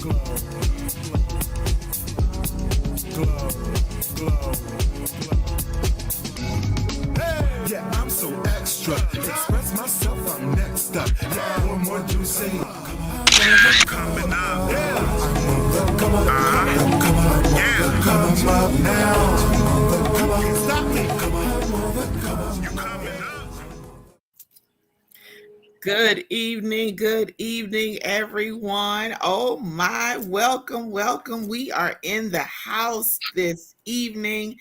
Yeah, I'm so extra. Express myself, I'm next up. Yeah, what more do you say? Coming up. Yeah. Come on now. Come on, stop me. Come on. You coming up. Good evening, everyone. Oh my, welcome. We are in the house this evening.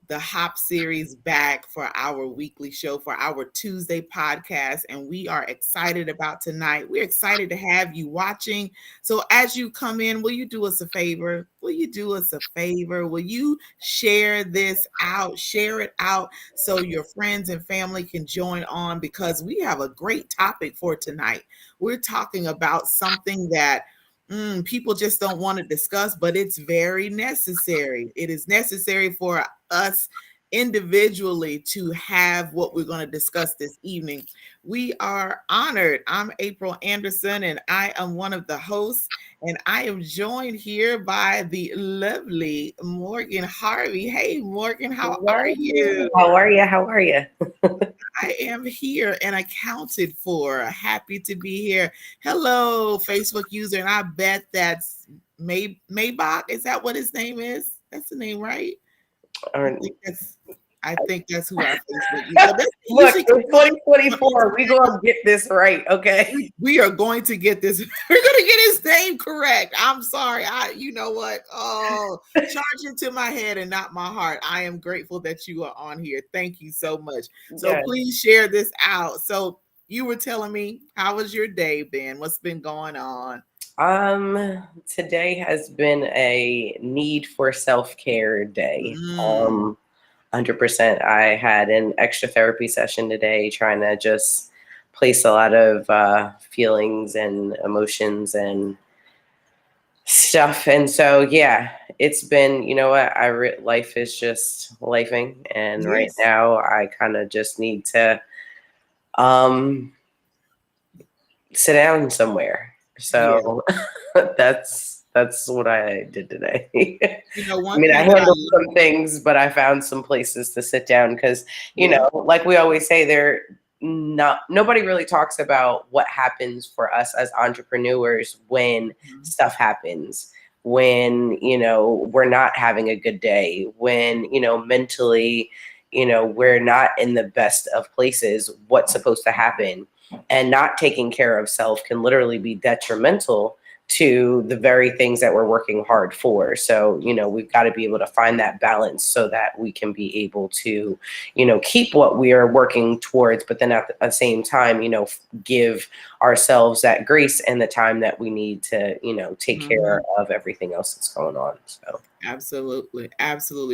The Hop series back for our weekly show, for our Tuesday podcast, and we are excited about tonight. We're excited to have you watching. So as you come in, will you do us a favor? Will you share this out, share it out so your friends and family can join on, because we have a great topic for tonight. We're talking about something that people just don't want to discuss, but it's very necessary. It is necessary for us individually to have what we're going to discuss this evening. We are honored. I'm April Anderson, and I am one of the hosts, and I am joined here by the lovely Morgan Harvey. Hey, Morgan, how are you? How are you? I am here and accounted for. Happy to be here. Hello, Facebook user, and I bet that's Maybach. Is that what his name is? That's the name, right? I think that's who our Facebook user. Look, in 2024, we gonna get this right, okay? We are going to get this. We're gonna get his name correct. I'm sorry. You know what? Oh, charging to my head and not my heart. I am grateful that you are on here. Thank you so much. So Yes. Please share this out. So you were telling me, how was your day been? What's been going on? Today has been a need for self-care day. 100%. I had an extra therapy session today, trying to just place a lot of feelings and emotions and stuff. And so, yeah, it's been, you know what, life is just lifing. And right Yes. now I kind of just need to sit down somewhere. So that's what I did today. You know, I mean, I handled some things, but I found some places to sit down because, you know, like we always say, nobody really talks about what happens for us as entrepreneurs when stuff happens, when, you know, we're not having a good day, when, you know, mentally, you know, we're not in the best of places. What's supposed to happen? And not taking care of self can literally be detrimental to the very things that we're working hard for. So, you know, we've got to be able to find that balance so that we can be able to, you know, keep what we are working towards, but then at the same time, you know, give ourselves that grace and the time that we need to, you know, take care of everything else that's going on. So Absolutely.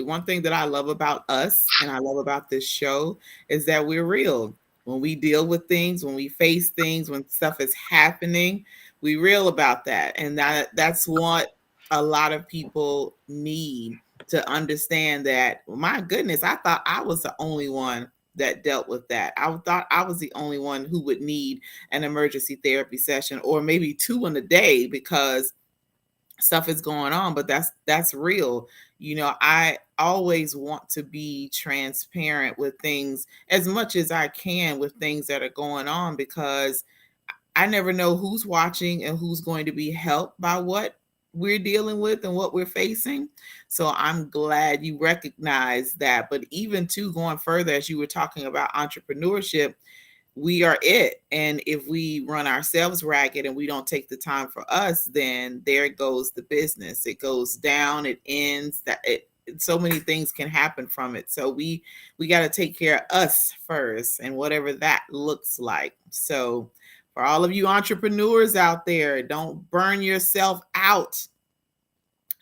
One thing that I love about us and I love about this show is that we're real. When we deal with things, when we face things, when stuff is happening, we real about that. And that's what a lot of people need to understand. That, my goodness, I thought I was the only one that dealt with that. I thought I was the only one who would need an emergency therapy session, or maybe 2 in a day, because stuff is going on. But that's real. You know, I always want to be transparent with things as much as I can with things that are going on, because I never know who's watching and who's going to be helped by what we're dealing with and what we're facing. So I'm glad you recognize that. But even to going further, as you were talking about entrepreneurship, we are it. And if we run ourselves ragged and we don't take the time for us, then there goes the business. It goes down, it ends, so many things can happen from it. So we got to take care of us first, and whatever that looks like. So for all of you entrepreneurs out there, don't burn yourself out.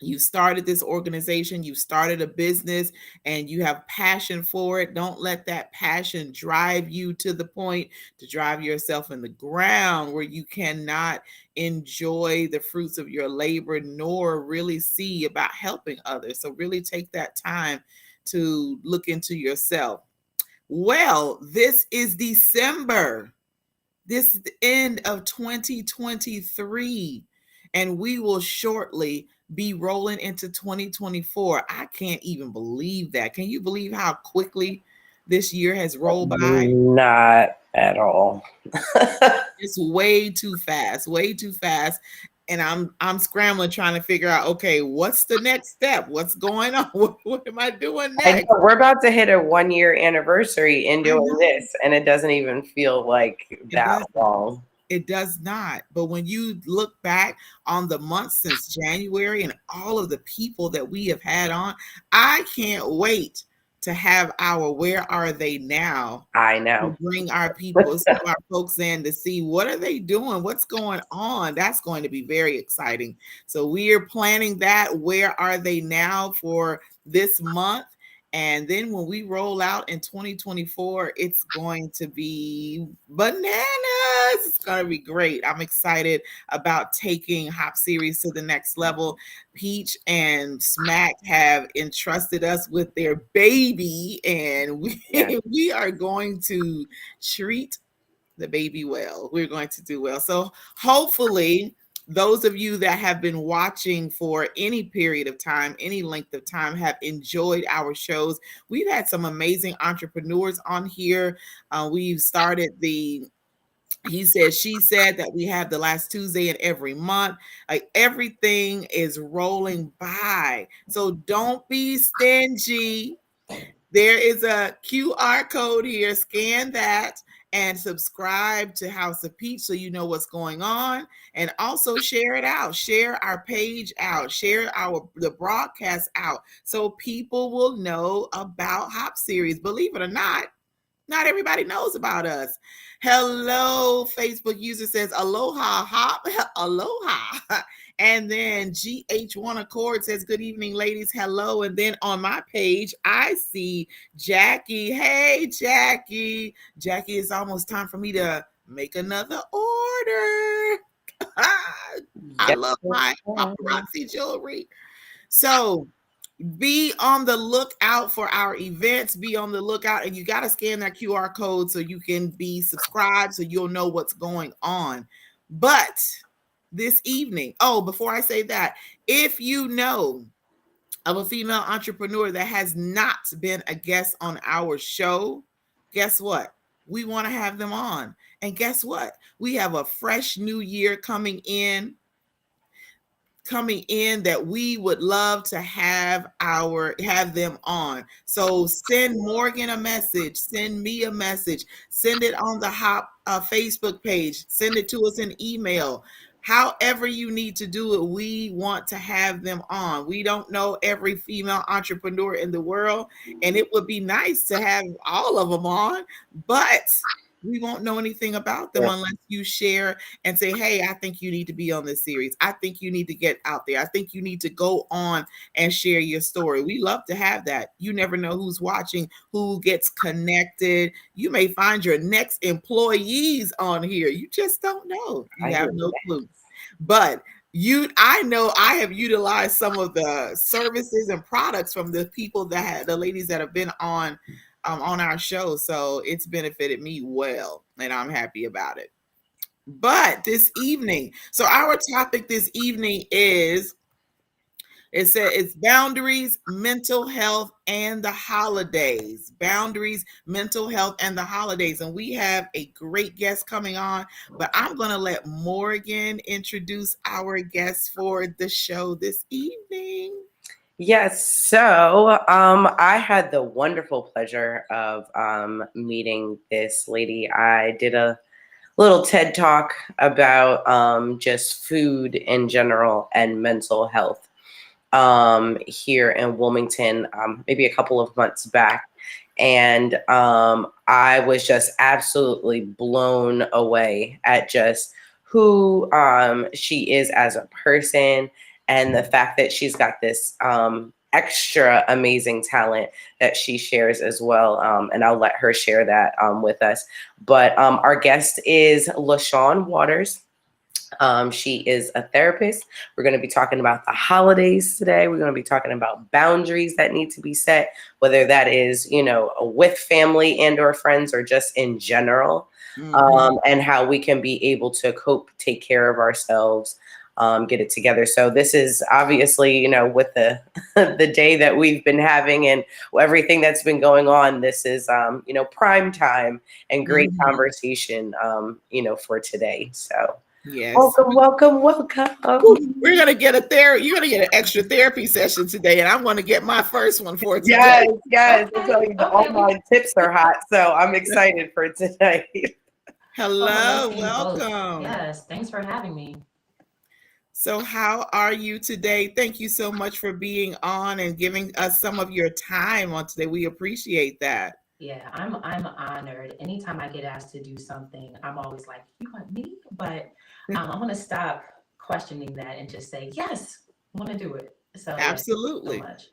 You started this organization, you started a business, and you have passion for it. Don't let that passion drive you to the point to drive yourself in the ground where you cannot enjoy the fruits of your labor, nor really see about helping others. So really take that time to look into yourself. Well, this is December. This is the end of 2023. and we will shortly be rolling into 2024. I can't even believe that. Can you believe how quickly this year has rolled by? Not at all. It's way too fast, way too fast. And I'm scrambling trying to figure out, okay, what's the next step? What's going on? What am I doing I next? know, we're about to hit a 1-year anniversary in I doing know. this, and it doesn't even feel like that doesn't. long. It does not. But when you look back on the months since January and all of the people that we have had on, I can't wait to have our Where Are They Now? I To know. bring our people, some of our folks in to see what are they doing, what's going on. That's going to be very exciting. So we are planning that. Where Are They Now for this month? And then when we roll out in 2024, it's going to be bananas. It's going to be great. I'm excited about taking Hop Series to the next level. Peach and Smack have entrusted us with their baby, and we are going to treat the baby well. We're going to do well. So hopefully those of you that have been watching for any period of time, any length of time, have enjoyed our shows. We've had some amazing entrepreneurs on here. We've started the He Said, She Said that we have the last Tuesday in every month. Like, everything is rolling by. So don't be stingy. There is a QR code here. Scan that and subscribe to House of Peach so you know what's going on. And also share it out. Share our page out. Share the broadcast out so people will know about Hop Series. Believe it or not everybody knows about us. Hello, Facebook user says aloha hop, aloha. And then GH1 Accord says, good evening, ladies. Hello. And then on my page, I see Jackie. Hey, Jackie. Jackie, it's almost time for me to make another order. I love my paparazzi jewelry. So be on the lookout for our events. Be on the lookout, and you got to scan that QR code so you can be subscribed so you'll know what's going on. But this evening, before I say that, if you know of a female entrepreneur that has not been a guest on our show, guess what? We want to have them on. And guess what? We have a fresh new year coming in that we would love to have them on. So send Morgan a message, send me a message, send it on the Hop Facebook page, send it to us in email. However you need to do it, we want to have them on. We don't know every female entrepreneur in the world, and it would be nice to have all of them on, but we won't know anything about them unless you share and say, hey, I think you need to be on this series. I think you need to get out there. I think you need to go on and share your story. We love to have that. You never know who's watching, who gets connected. You may find your next employees on here. You just don't know. You have no clue. But I know I have utilized some of the services and products from the people the ladies that have been on our show. So it's benefited me well, and I'm happy about it. But this evening, so our topic this evening is, it's boundaries, mental health, and the holidays. Boundaries, mental health, and the holidays. And we have a great guest coming on, but I'm going to let Morgan introduce our guest for the show this evening. Yes. So I had the wonderful pleasure of meeting this lady. I did a little TED talk about just food in general and mental health here in Wilmington, maybe a couple of months back. And I was just absolutely blown away at just who she is as a person, and the fact that she's got this extra amazing talent that she shares as well. And I'll let her share that with us. But our guest is LaShawn Waters. She is a therapist. We're going to be talking about the holidays today. We're going to be talking about boundaries that need to be set, whether that is, with family and or friends, or just in general, and how we can be able to cope, take care of ourselves, get it together. So this is obviously, with the the day that we've been having and everything that's been going on, this is, prime time and great conversation, for today. So Yes. welcome. Ooh, we're gonna get you're gonna get an extra therapy session today, and I'm gonna get my first one for today. Yes. I tell you, all my tips are hot, so I'm excited for today. Hello, welcome. Yes, thanks for having me. So how are you today? Thank you so much for being on and giving us some of your time on today. We appreciate that. Yeah, I'm honored. Anytime I get asked to do something, I'm always like, you want me? But I'm gonna stop questioning that and just say, yes, I want to do it. So absolutely. Yes, so much.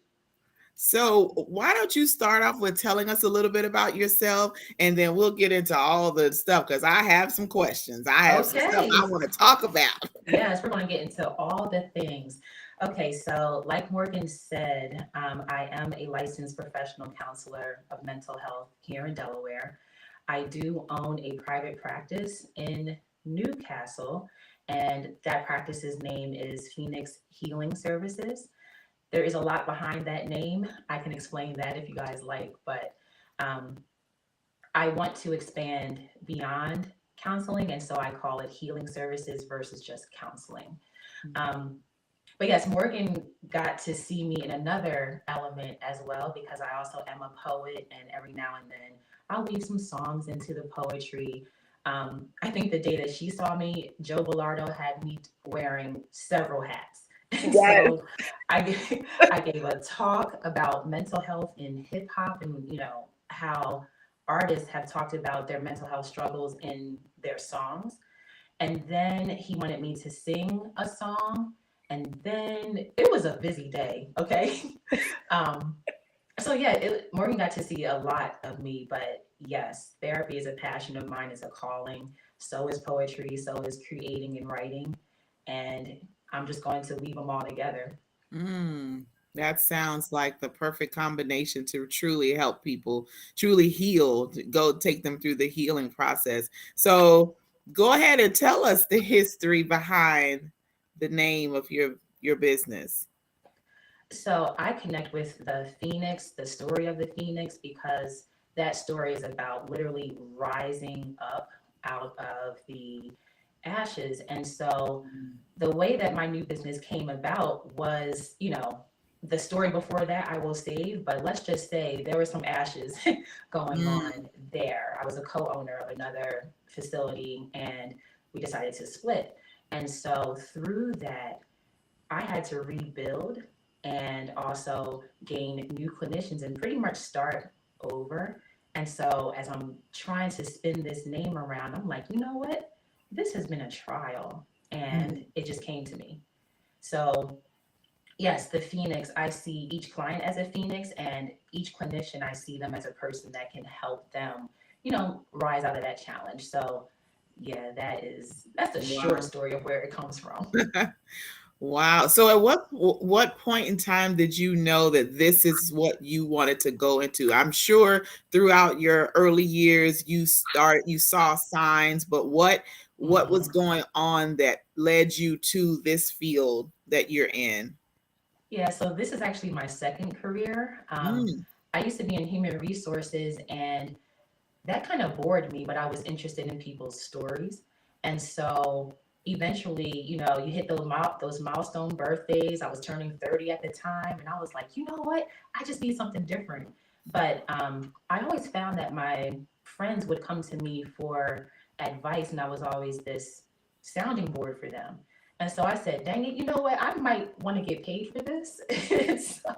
So why don't you start off with telling us a little bit about yourself, and then we'll get into all the stuff, because I have some questions. I have some stuff I want to talk about. Yes, we're going to get into all the things. Okay, so like Morgan said, I am a licensed professional counselor of mental health here in Delaware. I do own a private practice in Newcastle, and that practice's name is Phoenix Healing Services. There is a lot behind that name. I can explain that if you guys like, but I want to expand beyond counseling, and so I call it healing services versus just counseling. But yes, Morgan got to see me in another element as well, because I also am a poet, and every now and then I'll weave some songs into the poetry. I think the day that she saw me, Joe Bellardo had me wearing several hats. Yes. So I gave a talk about mental health in hip hop, and how artists have talked about their mental health struggles in their songs. And then he wanted me to sing a song, and then it was a busy day. Okay. So yeah, Morgan got to see a lot of me, but yes, therapy is a passion of mine, is a calling. So is poetry, so is creating and writing. And I'm just going to weave them all together. That sounds like the perfect combination to truly help people, truly heal, to go take them through the healing process. So go ahead and tell us the history behind the name of your business. So I connect with the Phoenix, the story of the Phoenix, because that story is about literally rising up out of the ashes. And so the way that my new business came about was, the story before that I will save, but let's just say there were some ashes going on there. I was a co-owner of another facility, and we decided to split. And so through that, I had to rebuild and also gain new clinicians and pretty much start over. And so as I'm trying to spin this name around, I'm like, you know what? This has been a trial, and it just came to me. So yes, the Phoenix, I see each client as a Phoenix, and each clinician, I see them as a person that can help them, rise out of that challenge. So yeah, that's the short story of where it comes from. Wow. So at what point in time did you know that this is what you wanted to go into? I'm sure throughout your early years you saw signs, but what was going on that led you to this field that you're in? Yeah, so this is actually my second career. I used to be in human resources, and that kind of bored me, but I was interested in people's stories. And so eventually, you hit those milestone birthdays. I was turning 30 at the time, and I was like, you know what? I just need something different. But I always found that my friends would come to me for advice, and I was always this sounding board for them. And so I said, dang it, you know what? I might want to get paid for this. So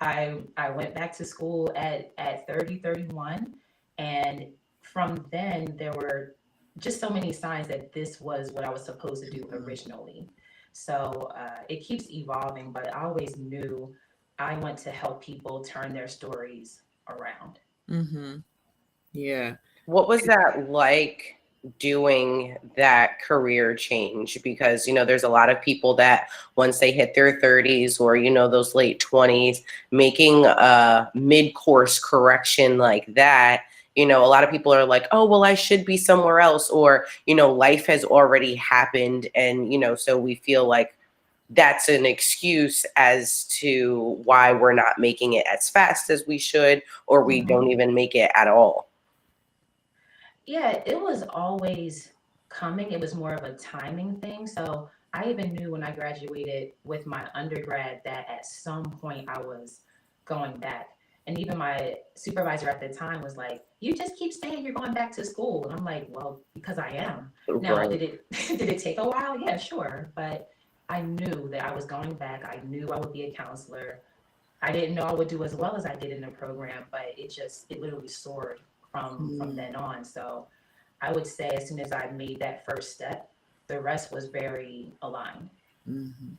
I went back to school at 30, 31. And from then, there were just so many signs that this was what I was supposed to do originally. So it keeps evolving, but I always knew I want to help people turn their stories around. Yeah. What was that like, doing that career change? Because there's a lot of people that once they hit their 30s or those late 20s, making a mid-course correction like that, You know, a lot of people are like, oh, well, I should be somewhere else, or, you know, life has already happened. And, you know, so we feel like that's an excuse as to why we're not making it as fast as we should, or we don't even make it at all. Yeah, it was always coming. It was more of a timing thing. So I even knew when I graduated with my undergrad that at some point I was going back. And even my supervisor at the time was like, "You just keep saying you're going back to school." And I'm like, "Well, because I am." Now, Right. did it did it take a while? Yeah, sure. But I knew that I was going back. I knew I would be a counselor. I didn't know I would do as well as I did in the program, but it literally soared from then on. So I would say as soon as I made that first step, the rest was very aligned. Mhm.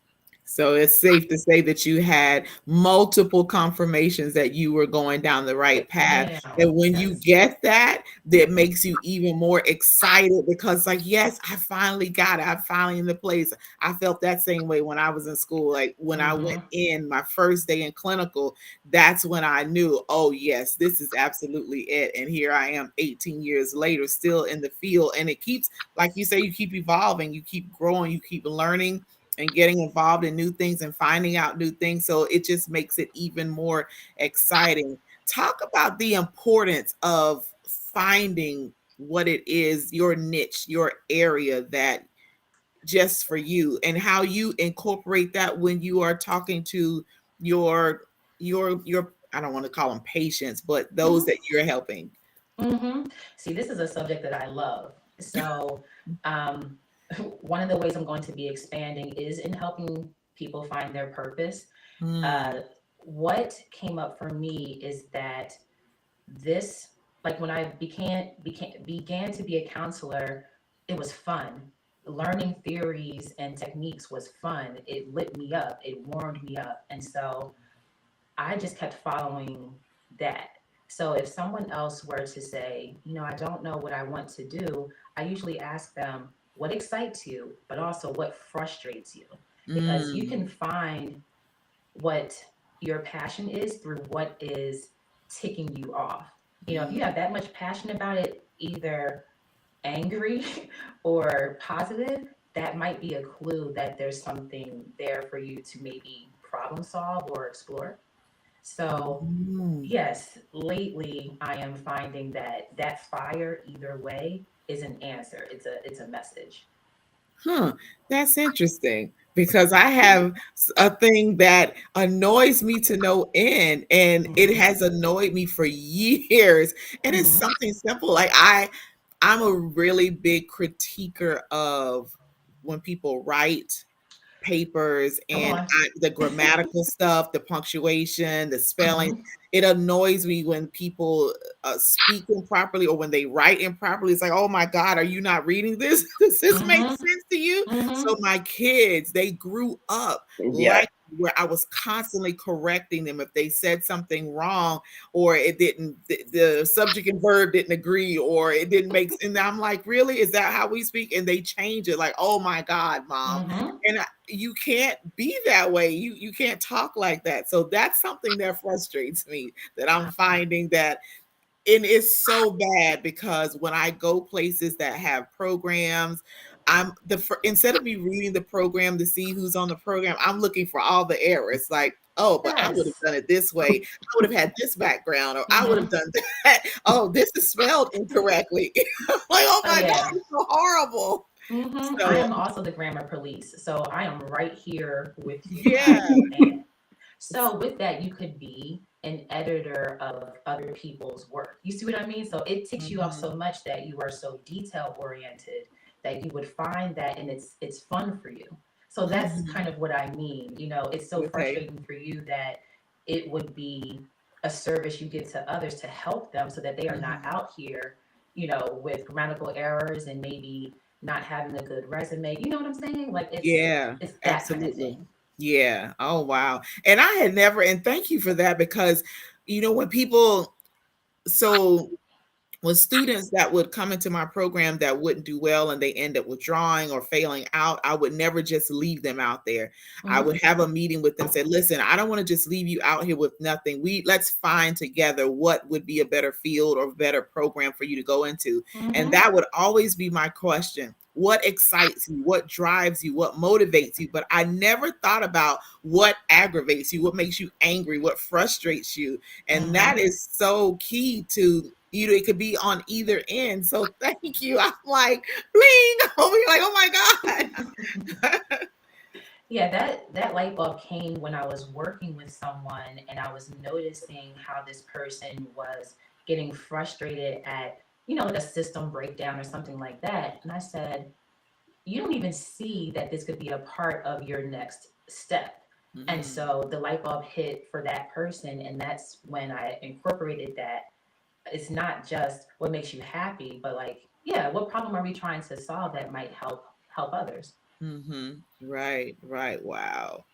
So it's safe to say that you had multiple confirmations that you were going down the right path. Damn. And when you Yes. get that, that makes you even more excited because, like, yes, I finally got it. I'm finally in the place. I felt that same way when I was in school. Like, when I went Mm-hmm. in my first day in clinical, that's when I knew, oh, yes, this is absolutely it. And here I am 18 years later, still in the field. And it keeps, like you say, you keep evolving, you keep growing, you keep learning and getting involved in new things and finding out new things. So it just makes it even more exciting. Talk about the importance of finding what it is, your niche, your area that just for you, and how you incorporate that when you are talking to your your I don't want to call them patients, but those Mm-hmm. that you're helping. Mm-hmm. See, this is a subject that I love. So, um, one of the ways I'm going to be expanding is in helping people find their purpose. Mm, Uh, what came up for me is that this, like when I began to be a counselor, it was fun. Learning theories and techniques was fun. It lit me up. It warmed me up, and so I just kept following that. So if someone else were to say, I don't know what I want to do, I usually ask them, what excites you, but also what frustrates you? Because you mm, can find what your passion is through what is ticking you off. If you mm, have that much passion about it, either angry or positive, that might be a clue that there's something there for you to maybe problem solve or explore. So, mm. yes, lately I am finding that that fire either way is an answer. It's a message. Huh, that's interesting because I have a thing that annoys me to no end, and it Hmm. has annoyed me for years. And it's Hmm. something simple. Like I'm a really big critiquer of when people write papers Come and on. the grammatical stuff, the punctuation, the spelling. Hmm. It annoys me when people speak improperly or when they write improperly. It's like, oh my God, are you not reading this? Does this make Hmm. sense to you? So Hmm. my kids, they grew up Yeah. like where I was constantly correcting them if they said something wrong or it didn't, the subject and verb didn't agree or it didn't make sense. And I'm like, really? Is that how we speak? And they change it like, oh my God, mom. Hmm. And you can't be that way. You can't talk like that. So that's something that frustrates me that I'm finding that and it's so bad because when I go places that have programs, instead of me reading the program to see who's on the program, I'm looking for all the errors. Like, oh, but I would have Yes. done it this way. I would have had this background, or I would have Hmm. done that. Oh, this is spelled incorrectly. I'm like, oh Oh my God, yeah. it's so horrible. I So am also the grammar police, so I am right here with you. I yeah. understand. So with that, you could be an editor of other people's work. You see what I mean? So it ticks you off Mhm, so much that you are so detail oriented that you would find that, and it's fun for you. So that's mhm. kind of what I mean. It's so Okay. frustrating for you that it would be a service you give to others to help them so that they are not Mhm. out here, with grammatical errors and maybe not having a good resume. You know what I'm saying? Like Yeah, it's that kind of absolutely. thing. Yeah. Oh, wow. And I had never, and thank you for that because, when people, so with students that would come into my program that wouldn't do well and they end up withdrawing or failing out, I would never just leave them out there. I Mhm. would have a meeting with them, say, listen, I don't want to just leave you out here with nothing. Let's find together what would be a better field or better program for you to go into. And Mhm. that would always be my question. What excites you? What drives you? What motivates you? But I never thought about what aggravates you, what makes you angry, what frustrates you. And that Mhm. is so key to it could be on either end. So thank you. I'm like, bling. I'll be like, oh my God. Yeah, that light bulb came when I was working with someone and I was noticing how this person was getting frustrated at, like a system breakdown or something like that. And I said, you don't even see that this could be a part of your next step. And Mhm. so the light bulb hit for that person. And that's when I incorporated that. It's not just what makes you happy, but like, yeah, what problem are we trying to solve that might help others? Right, right. Wow.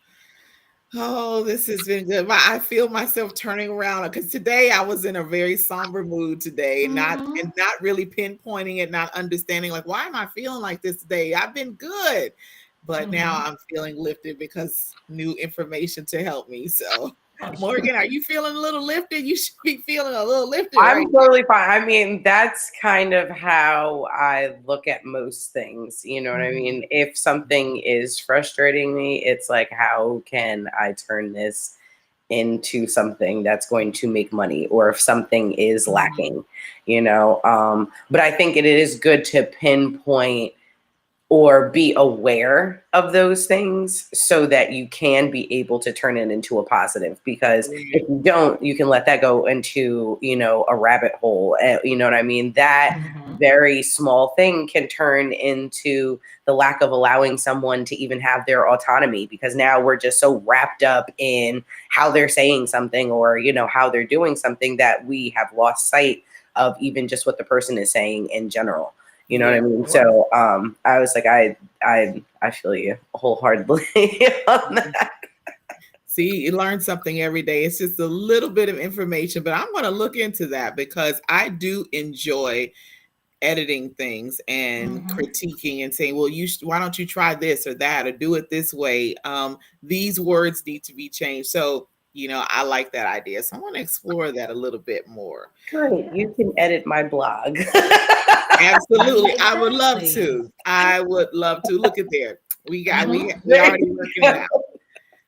Oh, this has been good. I feel myself turning around because today I was in a very somber mood today, Mm-hmm. and not really pinpointing it, not understanding like why am I feeling like this today? I've been good, but now Mm-hmm. I'm feeling lifted because new information to help me. So, Oh, sure. Morgan, are you feeling a little lifted? You should be feeling a little lifted right I'm totally fine. I mean, that's kind of how I look at most things. You know what I now. mean? If something is frustrating me, it's like, how can I turn this into something that's going to make money? Or if something is Mhm. lacking, but I think it is good to pinpoint or be aware of those things so that you can be able to turn it into a positive, because if Right. you don't, you can let that go into a rabbit hole. You know what I mean? That Mm-hmm. very small thing can turn into the lack of allowing someone to even have their autonomy, because now we're just so wrapped up in how they're saying something, or how they're doing something, that we have lost sight of even just what the person is saying in general. You know what Yeah. I mean? Sure. So I was like, I feel you wholeheartedly on that. See, you learn something every day. It's just a little bit of information, but I'm going to look into that because I do enjoy editing things and Mm-hmm. critiquing and saying, well, why don't you try this or that or do it this way? These words need to be changed. So, I like that idea. So I want to explore that a little bit more. Great, Yeah. you can edit my blog. Absolutely. I would love Exactly. to. I would love to. Look at there. Mm-hmm. We're There already you working it go. out.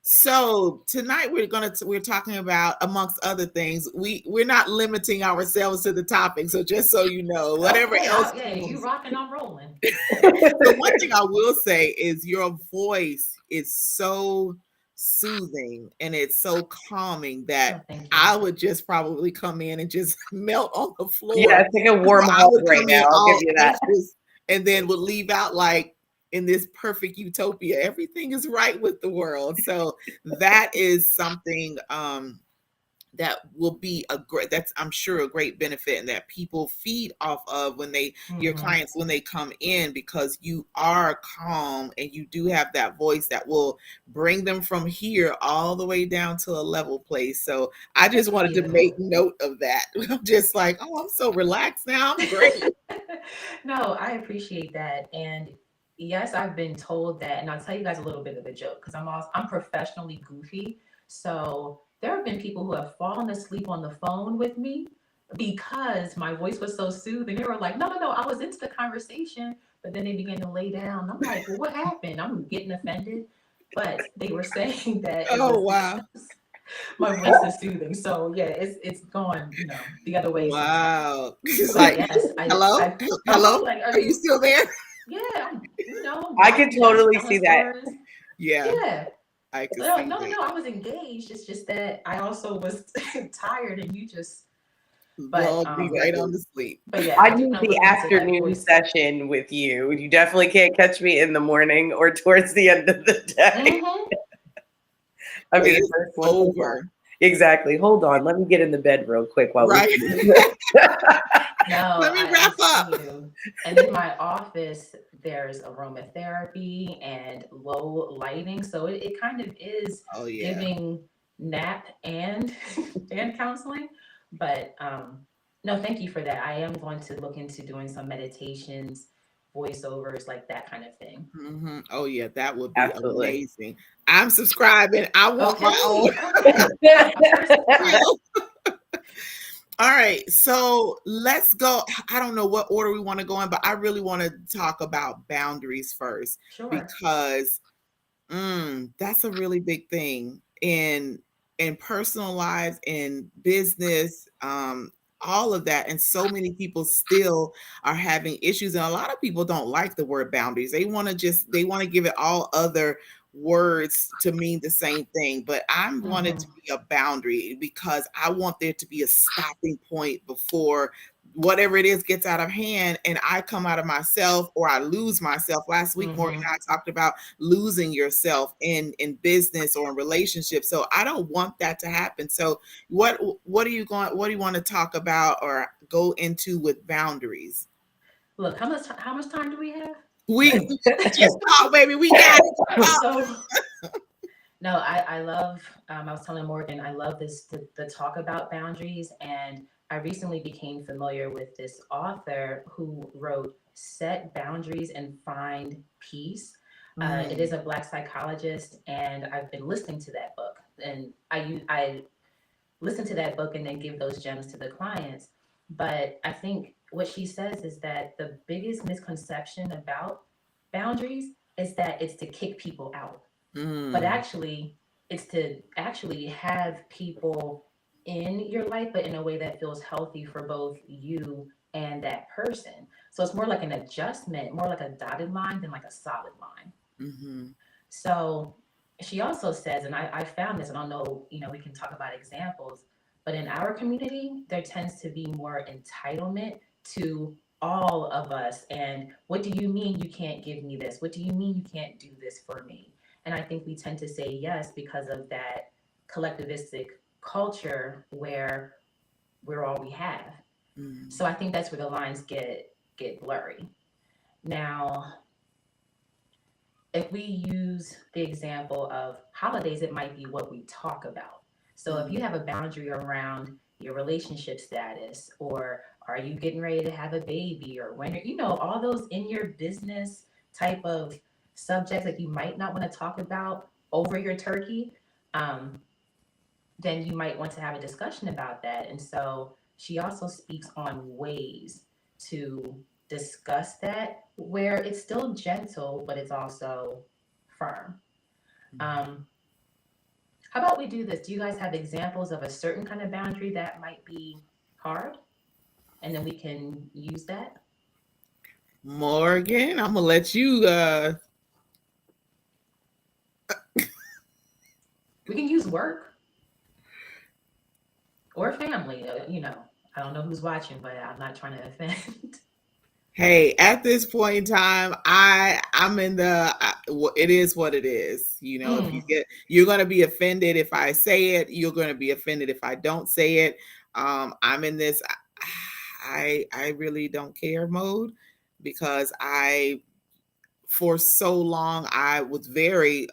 So tonight we're talking about, amongst other things, we're not limiting ourselves to the topic. So just so you know, whatever Okay. else Yeah, you comes. rocking, I'm rolling. So one thing I will say is your voice is so soothing and it's so calming that Oh, thank you. I would just probably come in and just melt on the Yeah, floor. it's like a So warm I hug would right come in now. I'll give all you that. anxious and then would leave out like in this perfect utopia. Everything is right with the world. So that is something that will be that's I'm sure a great benefit, and that people feed off of when your Mm-hmm. clients, when they come in, because you are calm and you do have that voice that will bring them from here all the way down to a level place. So I just Thank wanted to make you. note of that. I'm just like, oh, I'm so relaxed now. I'm great. No, I appreciate that. And yes, I've been told that, and I'll tell you guys a little bit of a joke because I'm professionally goofy. So there have been people who have fallen asleep on the phone with me because my voice was so soothing. They were like, no, no, no, I was into the conversation, but then they began to lay down. I'm like, well, what happened? I'm getting offended. But they were saying that it Oh was wow. because my voice is soothing. So yeah, it's gone, the other way sometimes. Wow. It's But like, yes, hello? uh-huh, Hello? like, are Are you you, still there? yeah, I'm I could walking down totally telling see that. stories. Yeah, Yeah. I could No, see no, no, that. no. I was engaged. It's just that I also was tired and you just, but, Lulled me right on to sleep. yeah, I I do need want to the look into that afternoon voice. session with you. You definitely can't catch me in the morning or towards the end of the day. Mm-hmm. I'll be the It's first one. Hold on. over. Exactly. Hold on. Let me get in the bed real quick while we Right. finish this. No, Let me I wrap see up. you. And in my office, there's aromatherapy and low lighting. So it kind of is Oh yeah. giving nap and and counseling. But No, thank you for that. I am going to look into doing some meditations, voiceovers, like that kind of thing. Oh yeah, that would be Absolutely. amazing. I'm subscribing. I want my own. Okay, okay. My first subscribe. All right, so let's go. I don't know what order we want to go in, but I really want to talk about boundaries first Sure. because that's a really big thing in personal lives, in business, all of that. And so many people still are having issues, and a lot of people don't like the word boundaries. They want to give it all other words to mean the same thing. But I want it to Mhm. be a boundary because I want there to be a stopping point before whatever it is gets out of hand and I come out of myself or I lose myself. Last week, Morgan and Mhm. I talked about losing yourself in business or in relationships. So I don't want that to happen. So what do you want to talk about or go into with boundaries? Look, how much time do we have? We just talk, baby. We got it. Talk. So no, I love. I was telling Morgan, I love the talk about boundaries, and I recently became familiar with this author who wrote "Set Boundaries and Find Peace." It is Mm, a Black psychologist, and I've been listening to that book, and I listen to that book and then give those gems to the clients. But I think what she says is that the biggest misconception about boundaries is that it's to kick people out, but mm, actually it's to actually have people in your life, but in a way that feels healthy for both you and that person. So it's more like an adjustment, more like a dotted line than like a solid line. mhm, So she also says, and I found this, and I don't know, we can talk about examples, but in our community, there tends to be more entitlement to all of us. And what do you mean you can't give me this? What do you mean you can't do this for me? And I think we tend to say yes because of that collectivistic culture where we're all we have. mm, So I think that's where the lines get blurry. Now, if we use the example of holidays, it might be what we talk about. So if you mm, have a boundary around your relationship status, or are you getting ready to have a baby, or when all those in your business type of subjects that you might not want to talk about over your turkey, um, then you might want to have a discussion about that. And so she also speaks on ways to discuss that where it's still gentle, but it's also firm. mm. Um, how about we do this? Do you guys have examples of a certain kind of boundary that might be hard? And then we can use that. Morgan, I'm gonna let you We can use work or family. I don't know who's watching, but I'm not trying to offend. hey, at this point in time, I'm in it is what it is. You know, if Mm, you're gonna be offended if I say it, you're gonna be offended if I don't say it. I'm in this I really don't care mode because I for so long I was very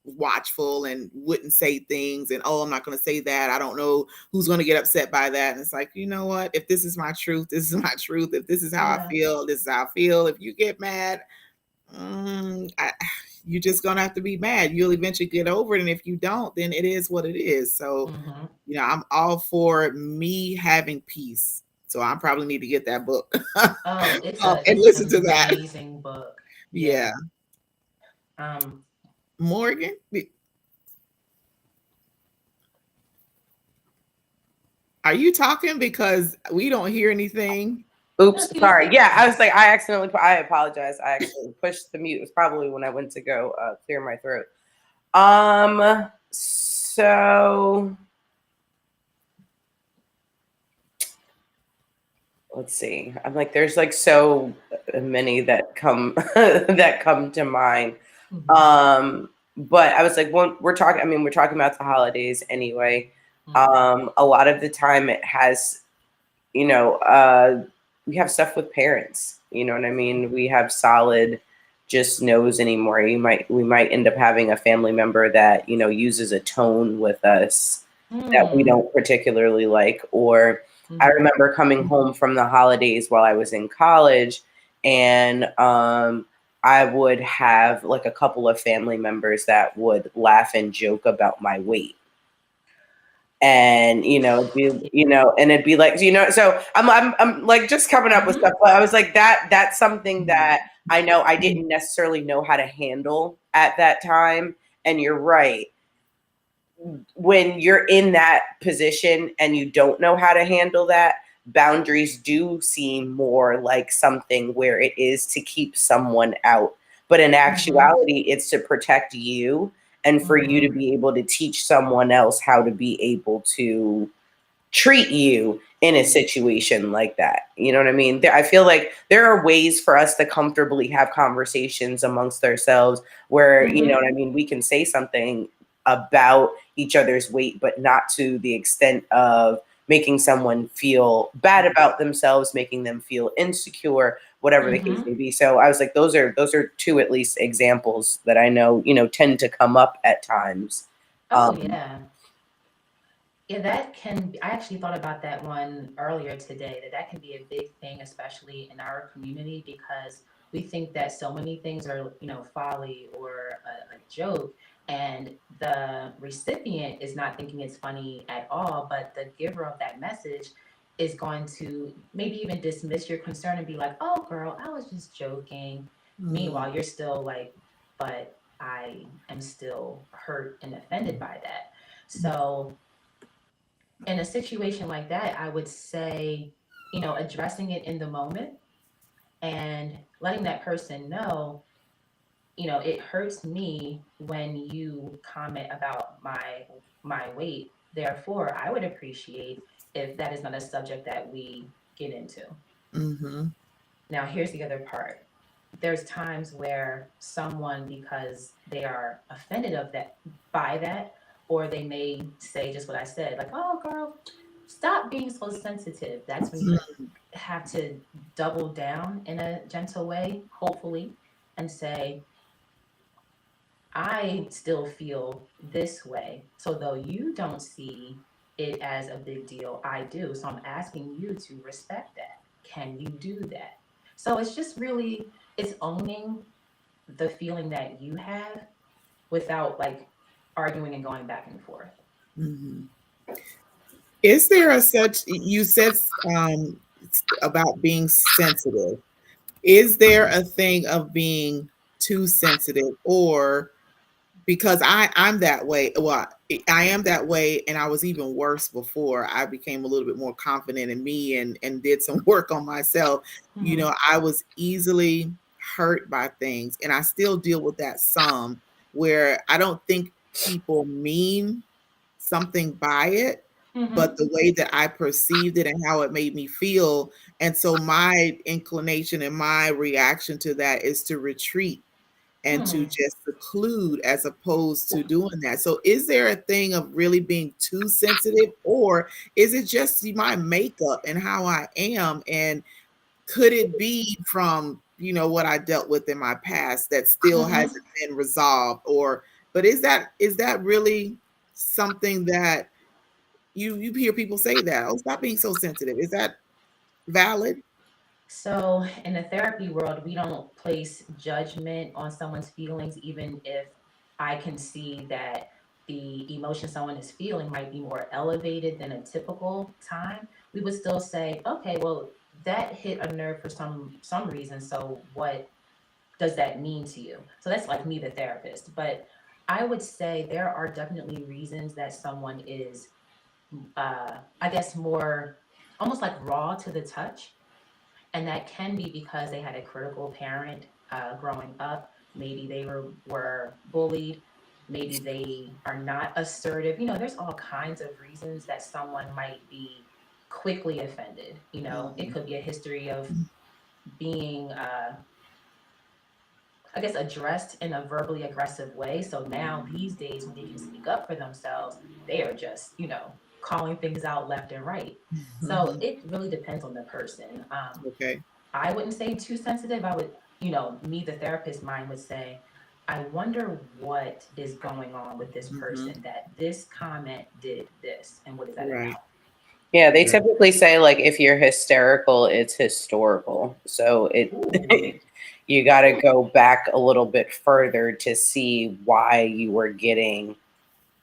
watchful and wouldn't say things and I'm not going to say that. I don't know who's going to get upset by that. And it's like, you know what? If this is my truth, this is my truth. If this is how I yeah. feel, this is how I feel. If you get mad, you're just going to have to be mad. You'll eventually get over it. And if you don't, then it is what it is. So, Hmm. I'm all for me having peace. So I probably need to get that book Oh, it's and it's listen an to that. amazing book. Yeah. Yeah. Um, Morgan, are you talking because we don't hear anything? Oops, no, she was sorry. speaking. Yeah, I was like, I apologize. I actually pushed the mute. It was probably when I went to go clear my throat. So let's see. I'm like, there's like so many that come that come to mind. Hmm. But I was like, when we're talking about the holidays anyway. Hmm. A lot of the time it has, we have stuff with parents, you know what I mean? We have solid just knows anymore. We might end up having a family member that, uses a tone with us that we Mm. don't particularly like, or I Mhm. remember coming home from the holidays while I was in college, and I would have like a couple of family members that would laugh and joke about my weight. And and it'd be like, so I'm like just coming up with Mhm. stuff, but I was like, that's something Mhm. that I know I didn't necessarily know how to handle at that time. And you're right, when you're in that position and you don't know how to handle that, boundaries do seem more like something where it is to keep someone out. But in Mhm. actuality, it's to protect you and for you to Mhm. be able to teach someone else how to be able to treat you in a situation like that. You know what I mean? I feel like there are ways for us to comfortably have conversations amongst ourselves where, you know Mhm. what I mean, we can say something about each other's weight, but not to the extent of making someone feel bad about themselves, making them feel insecure, whatever the case may Mhm. be. So I was like, those are two at least examples that I know, tend to come up at times. Oh Um, yeah. Yeah, that can I actually thought about that one earlier today, that can be a big thing, especially in our community, because we think that so many things are, folly or a joke, and the recipient is not thinking it's funny at all, but the giver of that message is going to maybe even dismiss your concern and be like, "Oh, girl, I was just joking." Mm. Meanwhile, you're still like, "But I am still hurt and offended by that." So in a situation like that, I would say, addressing it in the moment and letting that person know, it hurts me when you comment about my weight. Therefore, I would appreciate if that is not a subject that we get into. Mhm. Now, here's the other part. There's times where someone, because they are offended of that by that, or they may say just what I said, like, "Oh, girl, stop being so sensitive." That's when you have to double down in a gentle way, hopefully, and say, "I still feel this way. So though you don't see it as a big deal, I do. So I'm asking you to respect that. Can you do that?" So it's just really, it's owning the feeling that you have without like arguing and going back and forth. Mhm. Is there a such you said about being sensitive? Is there a thing of being too sensitive, or because I'm that way. Well, I am that way, and I was even worse before I became a little bit more confident in me and did some work on myself. Mm-hmm. I was easily hurt by things, and I still deal with that some, where I don't think people mean something by it, but Mm-hmm. the way that I perceived it and how it made me feel. And so my inclination and my reaction to that is to retreat and to Hmm. just seclude as opposed to doing that. So is there a thing of really being too sensitive, or is it just my makeup and how I am? And could it be from, what I dealt with in my past that still Mm-hmm. hasn't been resolved? Or but is that really something that you hear people say that, "Oh, stop being so sensitive." Is that valid? So, in the therapy world, we don't place judgment on someone's feelings, even if I can see that the emotion someone is feeling might be more elevated than a typical time. We would still say, okay, well, that hit a nerve for some reason. So, what does that mean to you? So that's like me, the therapist. But I would say there are definitely reasons that someone is, I guess, more almost like raw to the touch, and that can be because they had a critical parent growing up. Maybe they were bullied. Maybe they are not assertive. There's all kinds of reasons that someone might be quickly offended. It Mhm. could be a history of being, I guess, addressed in a verbally aggressive way. So now these days, when they can speak up for themselves, they are just, calling things out left and right. So Mhm. it really depends on the person. Okay. I wouldn't say too sensitive. I would, me, the therapist mind would say, I wonder what is going on with this Mhm. person that this comment did this and what is that Right. about? Yeah, they typically say like if you're hysterical, it's historical. So Ooh. you got to go back a little bit further to see why you were getting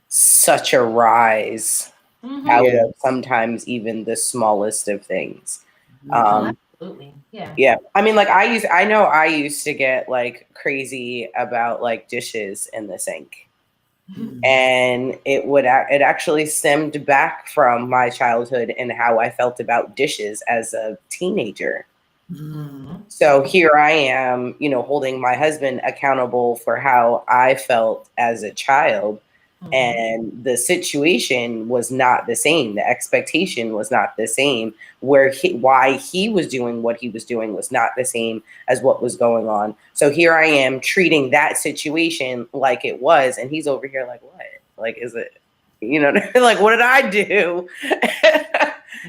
such a rise out Mm-hmm. Yeah. of sometimes even the smallest of things. Oh, Mhm. Um, absolutely. Yeah. yeah, I mean, like I know I used to get like crazy about like dishes in the sink, Mhm. and it actually stemmed back from my childhood and how I felt about dishes as a teenager. Mm. Mm-hmm. So here I am, holding my husband accountable for how I felt as a child. Mm-hmm. And the situation was not the same. The expectation was not the same. Why he was doing what he was doing was not the same as what was going on. So here I am treating that situation like it was, and he's over here like, what? Like, is it, like, what did I do?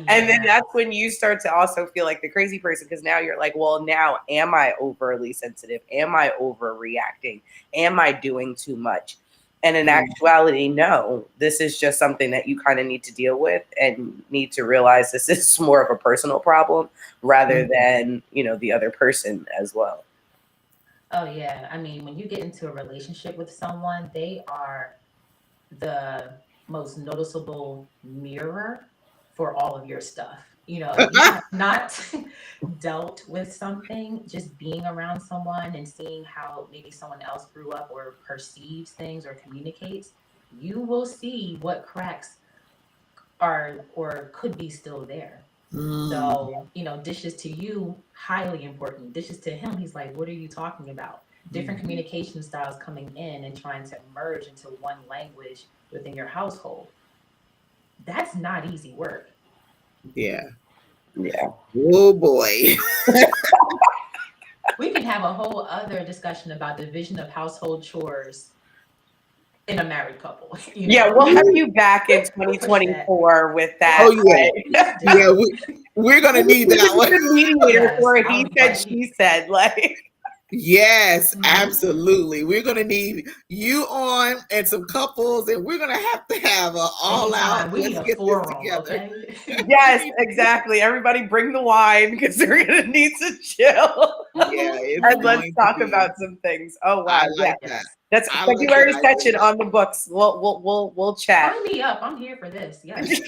And then Yeah. that's when you start to also feel like the crazy person, because now you're like, well, now am I overly sensitive? Am I overreacting? Am I doing too much? And in Mm. actuality, no, this is just something that you kind of need to deal with and need to realize this is more of a personal problem rather Mhm. than, the other person as well. Oh, yeah. I mean, when you get into a relationship with someone, they are the most noticeable mirror for all of your stuff. If you have not dealt with something, just being around someone and seeing how maybe someone else grew up or perceives things or communicates, you will see what cracks are or could be still there. Mm. So, dishes to you, highly important. Dishes to him, he's like, what are you talking about? Different Mhm. communication styles coming in and trying to merge into one language within your household. That's not easy work. Yeah. Yeah. Oh boy. We can have a whole other discussion about division of household chores in a married couple. Yeah, we'll have you back in We'll push that. 2024 with that. Oh Yes, yeah. please Yeah, do. we're gonna need We that could be one. the mediator Yes, for a I he would said, like. she said. Like, Yes, Mhm. absolutely. We're gonna need you on and some couples, and we're gonna have a all out. Anytime. We need Let's a get this forum, together. okay? We yes, need- exactly. Everybody bring the wine because they're gonna need to chill. yeah, it's And let's going to talk be. about some things. Oh I wow, yeah. like that. Yes. That's I like February that session idea. on the books. We'll chat. Sign me up. I'm here for this. Yes.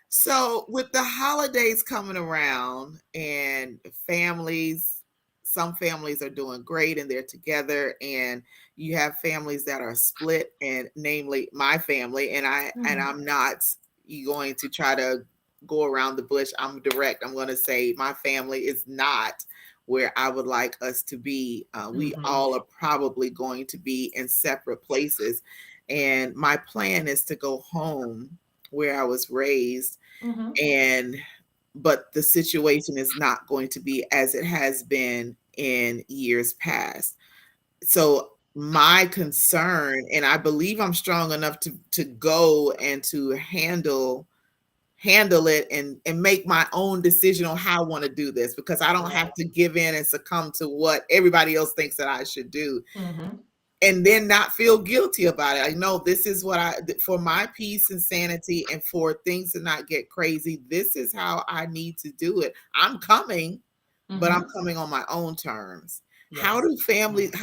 So, with the holidays coming around and families, some families are doing great and they're together, and you have families that are split, and namely my family. And Mhm. I'm not going to try to go around the bush. I'm direct. I'm going to say my family is not where I would like us to be. We Mhm. all are probably going to be in separate places, and my plan is to go home where I was raised, Mhm. and but the situation is not going to be as it has been in years past. So my concern, and I believe I'm strong enough to go and to handle it and make my own decision on how I want to do this, because I don't have Right. to give in and succumb to what everybody else thinks that I should do, Mhm. and then not feel guilty about it. I know this is what for my peace and sanity and for things to not get crazy, this is how I need to do it. I'm coming, but I'm Mhm. coming on my own terms. Yes. How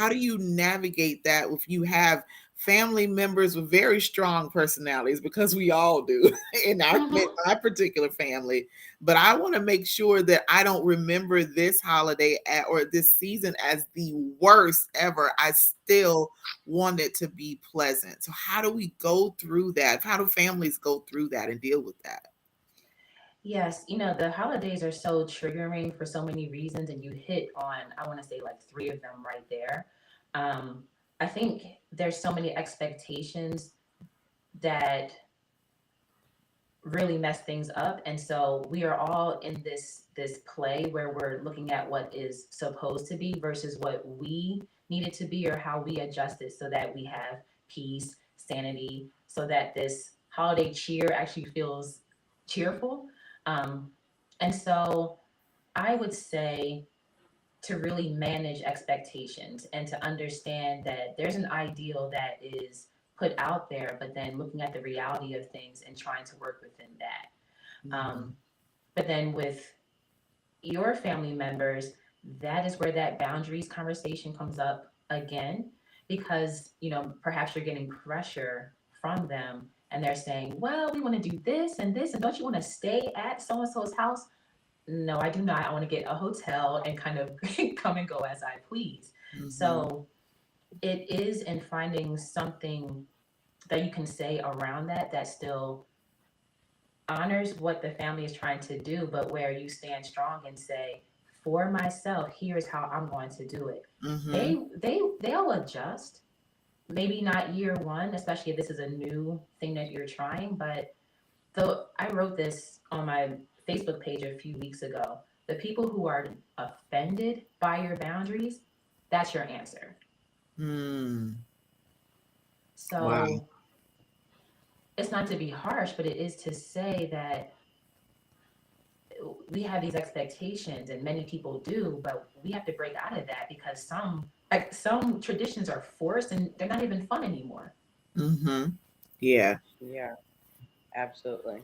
do you navigate that if you have family members with very strong personalities, because we all do in Mhm. my particular family, but I want to make sure that I don't remember this holiday or this season as the worst ever. I still want it to be pleasant. So how do we go through that? How do families go through that and deal with that? Yes, the holidays are so triggering for so many reasons, and you hit on, I want to say, like three of them right there. Um, I think there's so many expectations that really mess things up, and so we are all in this play where we're looking at what is supposed to be versus what we need it to be, or how we adjust it so that we have peace, sanity, so that this holiday cheer actually feels cheerful. um, and so I would say to really manage expectations and to understand that there's an ideal that is put out there, but then looking at the reality of things and trying to work within that. But then with your family members, that is where that boundaries conversation comes up again, because, you know, perhaps you're getting pressure from them and they're saying, well, we want to do this and this, and don't you want to stay at so and so's house? No, I do not. I want to get a hotel and kind of come and go as I please. Mhm. So it is in finding something that you can say around that that still honors what the family is trying to do, but where you stand strong and say, for myself, here's how I'm going to do it. Mhm. They'll adjust. Maybe not year one, especially if this is a new thing that you're trying. But though I wrote this on my Facebook page a few weeks ago, the people who are offended by your boundaries, that's your answer. Mm. So Wow. it's not to be harsh, but it is to say that we have these expectations and many people do, but we have to break out of that because some traditions are forced and they're not even fun anymore. Mhm. Yeah. Yeah, absolutely.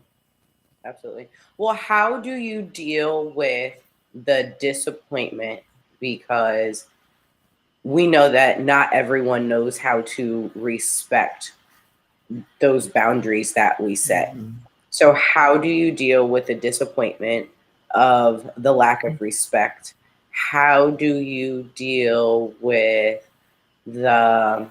Absolutely. Well, how do you deal with the disappointment? Because we know that not everyone knows how to respect those boundaries that we set. Mhm. So, how do you deal with the disappointment of the lack of respect? How do you deal with the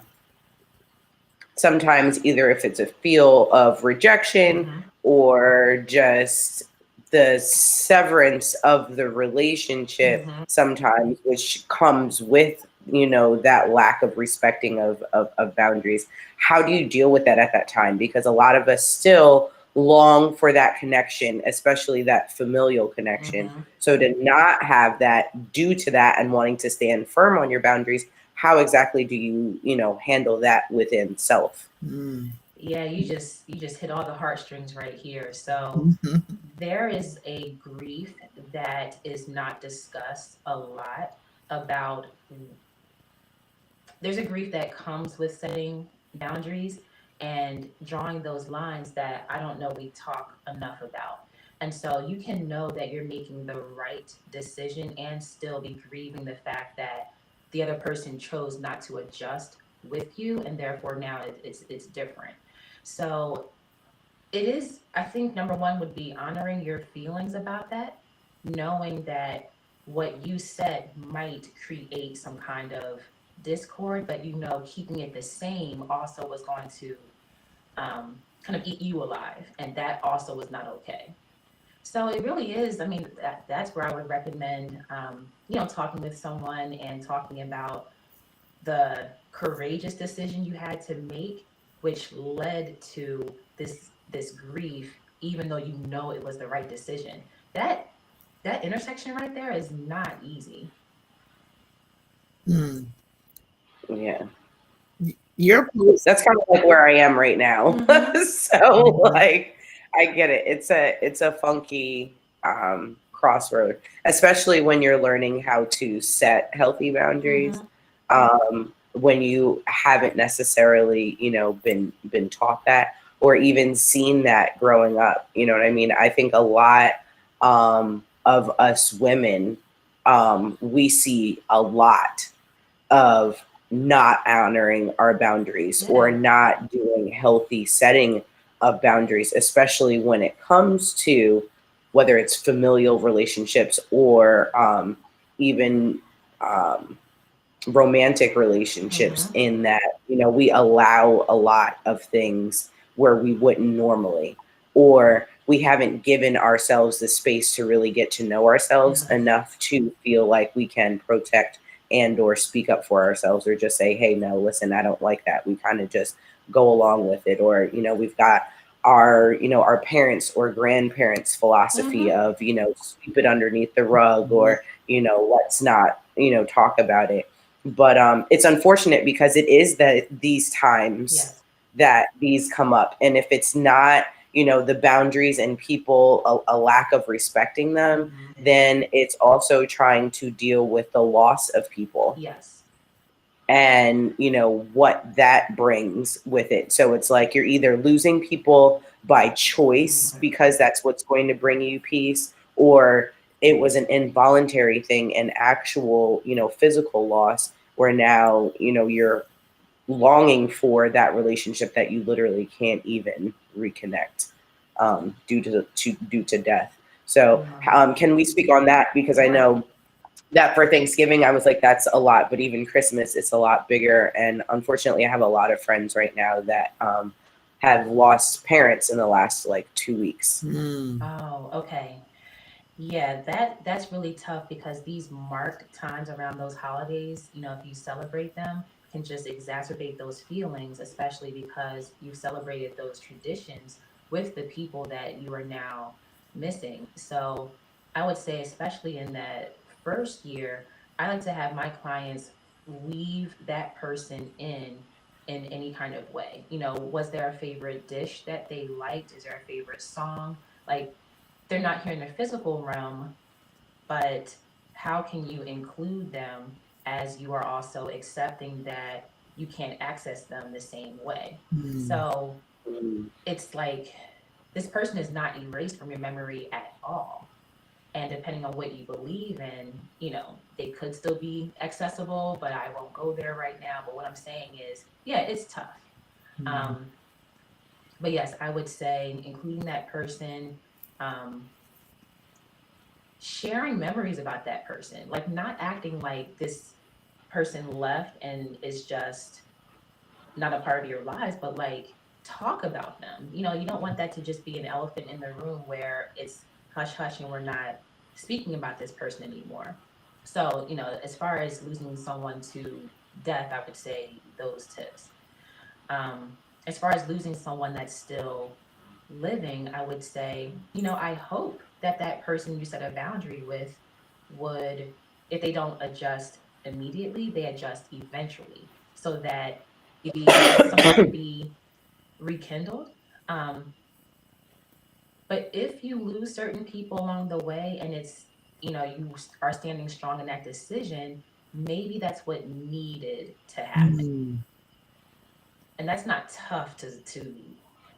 sometimes either if it's a feel of rejection Mm-hmm. or just the severance of the relationship Mm-hmm. sometimes, which comes with that lack of respecting of boundaries. How do you deal with that at that time? Because a lot of us still long for that connection, especially that familial connection. Mm-hmm. So to not have that due to that and wanting to stand firm on your boundaries, how exactly do you handle that within self? Mm. Yeah, you just hit all the heartstrings right here. So Mhm. there is a grief that is not discussed a lot about. There's a grief that comes with setting boundaries and drawing those lines that I don't know we talk enough about. And so you can know that you're making the right decision and still be grieving the fact that the other person chose not to adjust with you, and therefore now it's different. So it is, I think number one would be honoring your feelings about that, knowing that what you said might create some kind of discord, but keeping it the same also was going to kind of eat you alive, and that also was not okay. So it really is. I mean, that's where I would recommend, talking with someone and talking about the courageous decision you had to make, which led to this grief, even though you know it was the right decision. That intersection right there is not easy. Mm. Yeah. Your post. That's kind of like where I am right now. Mm-hmm. So Mhm. like I get it. It's a funky crossroad, especially when you're learning how to set healthy boundaries. Mm-hmm. When you haven't necessarily, been taught that or even seen that growing up. You know what I mean? I think a lot of us women, we see a lot of not honoring our boundaries or Yeah. not doing healthy setting of boundaries, especially when it comes to whether it's familial relationships or even romantic relationships, Mm-hmm. in that we allow a lot of things where we wouldn't normally, or we haven't given ourselves the space to really get to know ourselves Yes. enough to feel like we can protect and or speak up for ourselves, or just say, hey, no, listen, I don't like that. We kind of just go along with it. Or we've got our parents or grandparents philosophy Mm-hmm. of sweep it underneath the rug, Mhm. or let's not talk about it. But it's unfortunate because it is that these times Yes. that these come up, and if it's not the boundaries and people a lack of respecting them, Mm-hmm. then it's also trying to deal with the loss of people. Yes. and what that brings with it. So it's like you're either losing people by choice because that's what's going to bring you peace, or it was an involuntary thing, an actual physical loss, where now you're longing for that relationship that you literally can't even reconnect due to death. So can we speak on that? Because I know that for Thanksgiving, I was like, that's a lot, but even Christmas, it's a lot bigger. And unfortunately, I have a lot of friends right now that have lost parents in the last like 2 weeks. Oh, okay. Yeah, that's really tough because these marked times around those holidays, if you celebrate them, can just exacerbate those feelings, especially because you celebrated those traditions with the people that you are now missing. So I would say, especially in that first year, I like to have my clients weave that person in any kind of way. Was there a favorite dish that they liked? Is there a favorite song? Like, they're not here in the physical realm, but how can you include them as you are also accepting that you can't access them the same way? So it's like this person is not erased from your memory at all. And depending on what you believe in, they could still be accessible, but I won't go there right now. But what I'm saying is, yeah, it's tough. But yes, I would say including that person, sharing memories about that person, like not acting like this person left and is just not a part of your lives, but like talk about them. You don't want that to just be an elephant in the room where it's hush hush and we're not speaking about this person anymore. So, as far as losing someone to death, I would say those tips. As far as losing someone that's still living, I would say, I hope that that person you set a boundary with would, if they don't adjust immediately, they adjust eventually so that something can be rekindled. Um, but if you lose certain people along the way and you are standing strong in that decision, maybe that's what needed to happen. And that's not tough to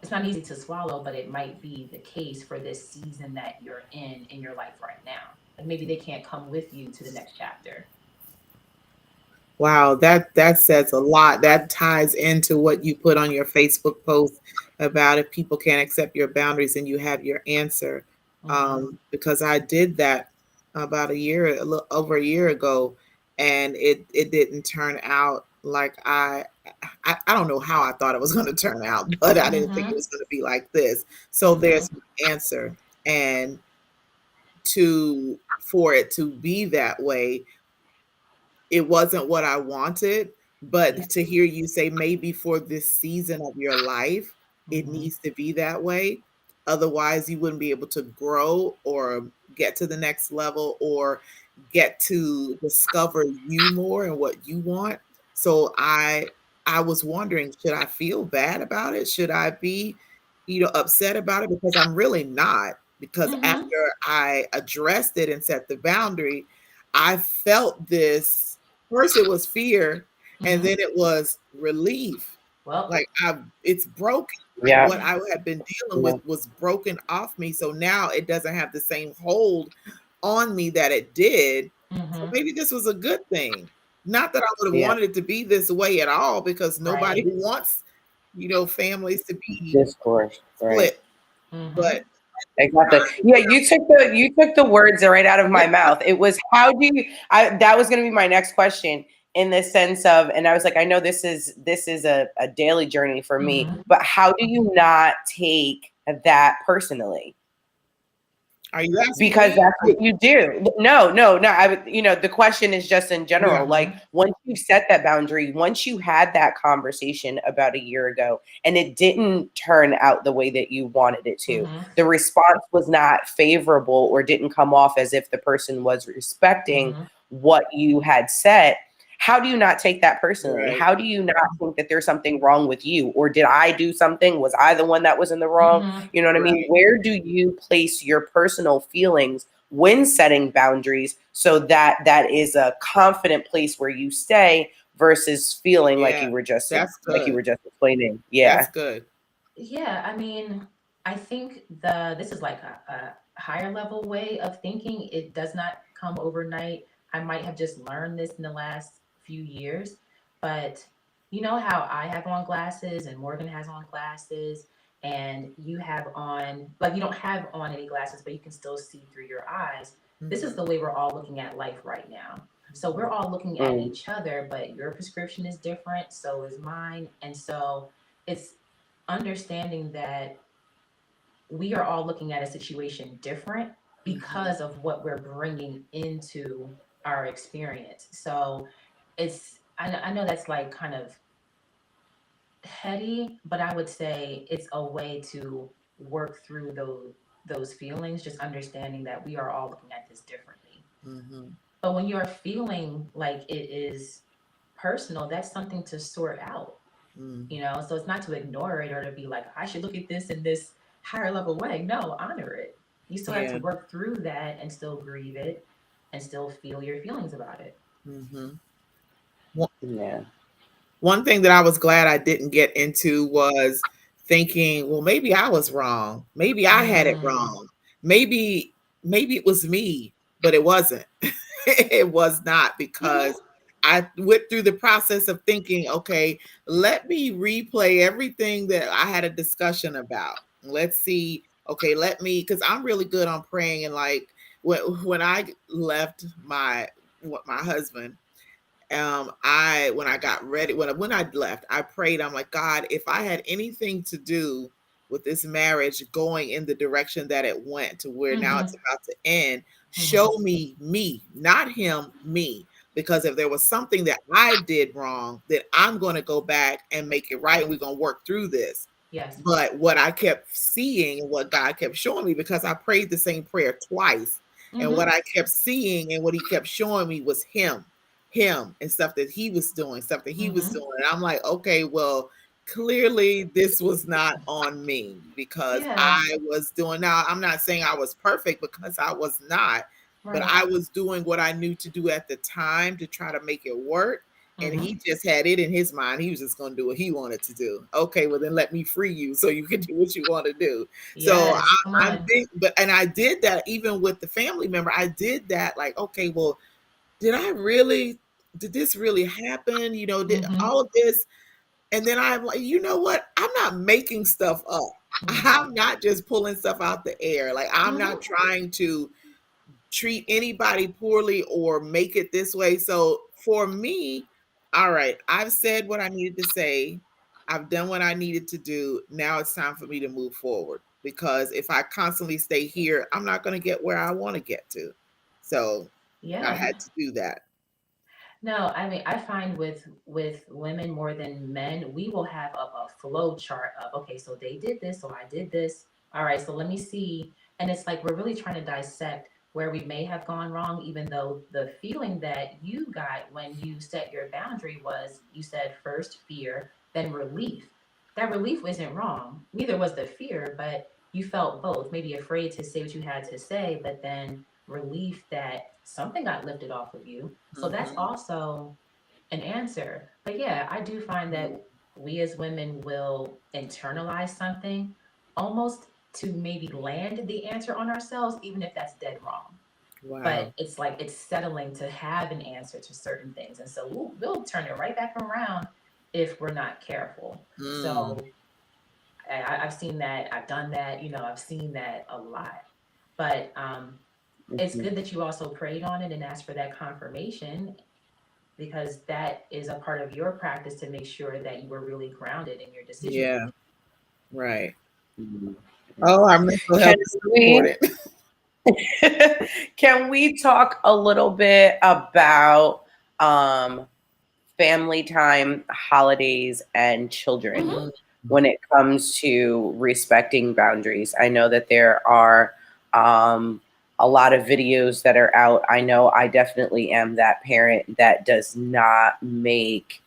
it's not easy to swallow, but it might be the case for this season that you're in your life right now. Like maybe they can't come with you to the next chapter. Wow, that says a lot. That ties into what you put on your Facebook post about if people can't accept your boundaries and you have your answer. Because I did that about a little over a year ago, and it didn't turn out like I don't know how I thought it was going to turn out, but I didn't think it was going to be like this. So there's an answer, and for it to be that way, it wasn't what I wanted, but to hear you say maybe for this season of your life, it needs to be that way. Otherwise, you wouldn't be able to grow or get to the next level or get to discover you more and what you want. So I was wondering, should I feel bad about it? Should I be, upset about it? Because I'm really not. Because after I addressed it and set the boundary, I felt this. First, it was fear, and then it was relief. Well, like it's broken. Yeah. What I had been dealing with was broken off me. So now it doesn't have the same hold on me that it did. So maybe this was a good thing. Not that I would have wanted it to be this way at all, because nobody wants, families to be Discourse, split. right. But Exactly. Yeah, you took the words right out of my mouth. It was that was going to be my next question, in the sense of, and I was like, I know this is a daily journey for me, but how do you not take that personally? Are you asking Because me? that's what you do. No. I would, the question is just in general. Like, once you set that boundary, once you had that conversation about a year ago, and it didn't turn out the way that you wanted it to, the response was not favorable or didn't come off as if the person was respecting what you had set. How do you not take that personally? Right. How do you not think that there's something wrong with you? Or did I do something? Was I the one that was in the wrong? You know what I mean? Where do you place your personal feelings when setting boundaries, so that that is a confident place where you stay versus feeling like Yeah, you were just that's like you good. were just explaining. That's Yeah. good. Yeah, I mean, I think this is like a higher level way of thinking. It does not come overnight. I might have just learned this in the last few years, but you know how I have on glasses and Morgan has on glasses, and you have on, like, you don't have on any glasses, but you can still see through your eyes. This is Mhm. the way we're all looking at life right now. So we're all looking at Mm. each other, but your prescription is different, so is mine. And so it's understanding that we are all looking at a situation different because of what we're bringing into our experience. So I know that's like kind of heady, but I would say it's a way to work through those feelings, just understanding that we are all looking at this differently. Mhm. But when you're feeling like it is personal, that's something to sort out. Mhm. So it's not to ignore it or to be like, I should look at this in this higher level way. No, honor it. You still have to Yeah. work through that and still grieve it and still feel your feelings about it. Mhm. Yeah. One thing that I was glad I didn't get into was thinking, well, maybe I was wrong. Maybe I had it Mm, wrong. Maybe it was me, but it wasn't. It was not, mhm, because I went through the process of thinking, okay, let me replay everything that I had a discussion about. Let's see. Okay, let me, because I'm really good on praying. And like when I left my husband, I when I got ready, when I left, I prayed. I'm like, God, if I had anything to do with this marriage going in the direction that it went to where now it's mhm, about to end, mhm. show me, not him, me. Because if there was something that I did wrong, then I'm going to go back and make it right. And we're going to work through this. Yes. But what I kept seeing and what God kept showing me, because I prayed the same prayer twice, and what Hmm. I kept seeing and what he kept showing me was him and stuff that he was doing, stuff that he was Hmm. doing. And I'm like, okay, well, clearly this was not on me, because Yeah. I was doing, now I'm not saying I was perfect, because I was not, but Right. I was doing what I knew to do at the time to try to make it work. And Hmm. he just had it in his mind. He was just going to do what he wanted to do. Okay, well then let me free you so you can do what you want to do. So Yes. Come I'm on. think, but and I did that even with the family member. I did that, like, okay, well, did I really, did this really happen? Did Hmm. all of this? And then I'm like, you know what? I'm not making stuff up. Hmm. I'm not just pulling stuff out the air. Like, I'm Hmm. not trying to treat anybody poorly or make it this way. So for me, all right, I've said what I needed to say. I've done what I needed to do. Now it's time for me to move forward, because if I constantly stay here, I'm not going to get where I want to get to. So I Yeah. had to do that. No, I mean, I find with women more than men, we will have a flow chart of, okay, so they did this, so I did this. All right, so let me see. And it's like we're really trying to dissect where we may have gone wrong, even though the feeling that you got when you set your boundary was, you said first fear, then relief. That relief isn't wrong. Neither was the fear, but you felt both, maybe afraid to say what you had to say, but then relief that something got lifted off of you. So that's Mhm. also an answer. But yeah, I do find that we as women will internalize something almost to maybe land the answer on ourselves, even if that's dead wrong. Wow. But it's like it's settling to have an answer to certain things. And so we'll turn it right back around if we're not careful. Mm. So I've seen that, I've done that, I've seen that a lot. But it's Mhm. good that you also prayed on it and asked for that confirmation, because that is a part of your practice to make sure that you were really grounded in your decision Yeah. making. Right. Mhm. Oh, our mental Can health is we important. can we talk a little bit about um family time, holidays, and children Hmm. Mm. when it comes to respecting boundaries? I know that there are um, a lot of videos that are out. I know I definitely am that parent that does not make,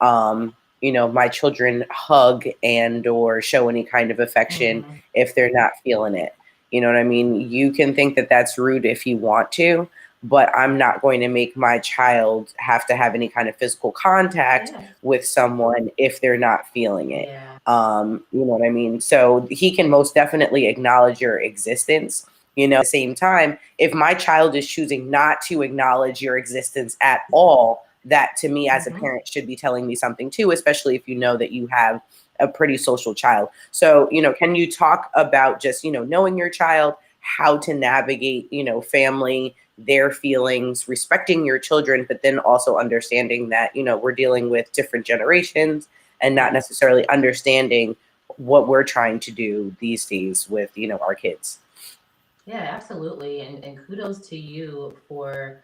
my children hug and or show any kind of affection Hmm. if they're not feeling it. You know what I mean? You can think that that's rude if you want to, but I'm not going to make my child have to have any kind of physical contact Yeah. with someone if they're not feeling it. Yeah. You know what I mean? So he can most definitely acknowledge your existence. You know, at the same time, if my child is choosing not to acknowledge your existence at all, that to me as a Mhm. parent should be telling me something too, especially if you know that you have a pretty social child. So, you know, can you talk about just, you know, knowing your child, how to navigate, you know, family, their feelings, respecting your children, but then also understanding that, you know, we're dealing with different generations and not necessarily understanding what we're trying to do these days with, you know, our kids. Yeah, absolutely. And kudos to you for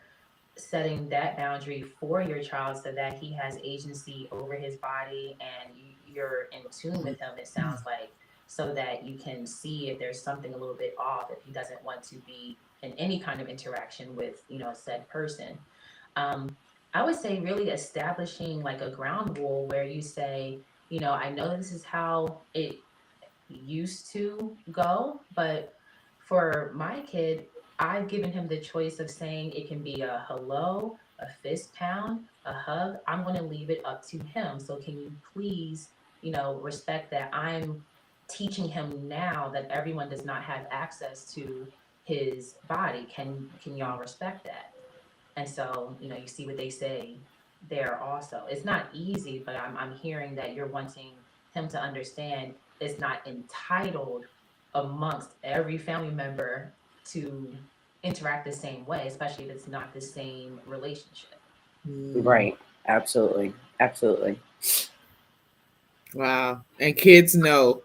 setting that boundary for your child so that he has agency over his body and you're in tune with him, it sounds like, so that you can see if there's something a little bit off, if he doesn't want to be in any kind of interaction with, said person. Um, I would say really establishing like a ground rule where you say, I know this is how it used to go, but for my kid, I've given him the choice of saying it can be a hello, a fist pound, a hug. I'm going to leave it up to him. So can you please, respect that I'm teaching him now that everyone does not have access to his body. Can y'all respect that? And so, you see what they say there also. It's not easy, but I'm hearing that you're wanting him to understand it's not entitled amongst every family member to interact the same way, especially if it's not the same relationship. Right. Absolutely. Absolutely. Wow. And kids know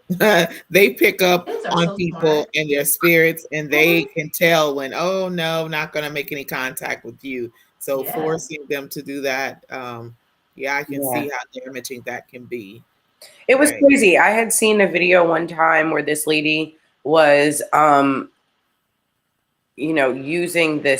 they pick up Kids are on so people smart. and their spirits, and they Mhm. can tell when, oh no, not going to make any contact with you. So Yeah. forcing them to do that, yeah, I can Yeah. see how damaging that can be. It was Right. crazy. I had seen a video one time where this lady was you know, using the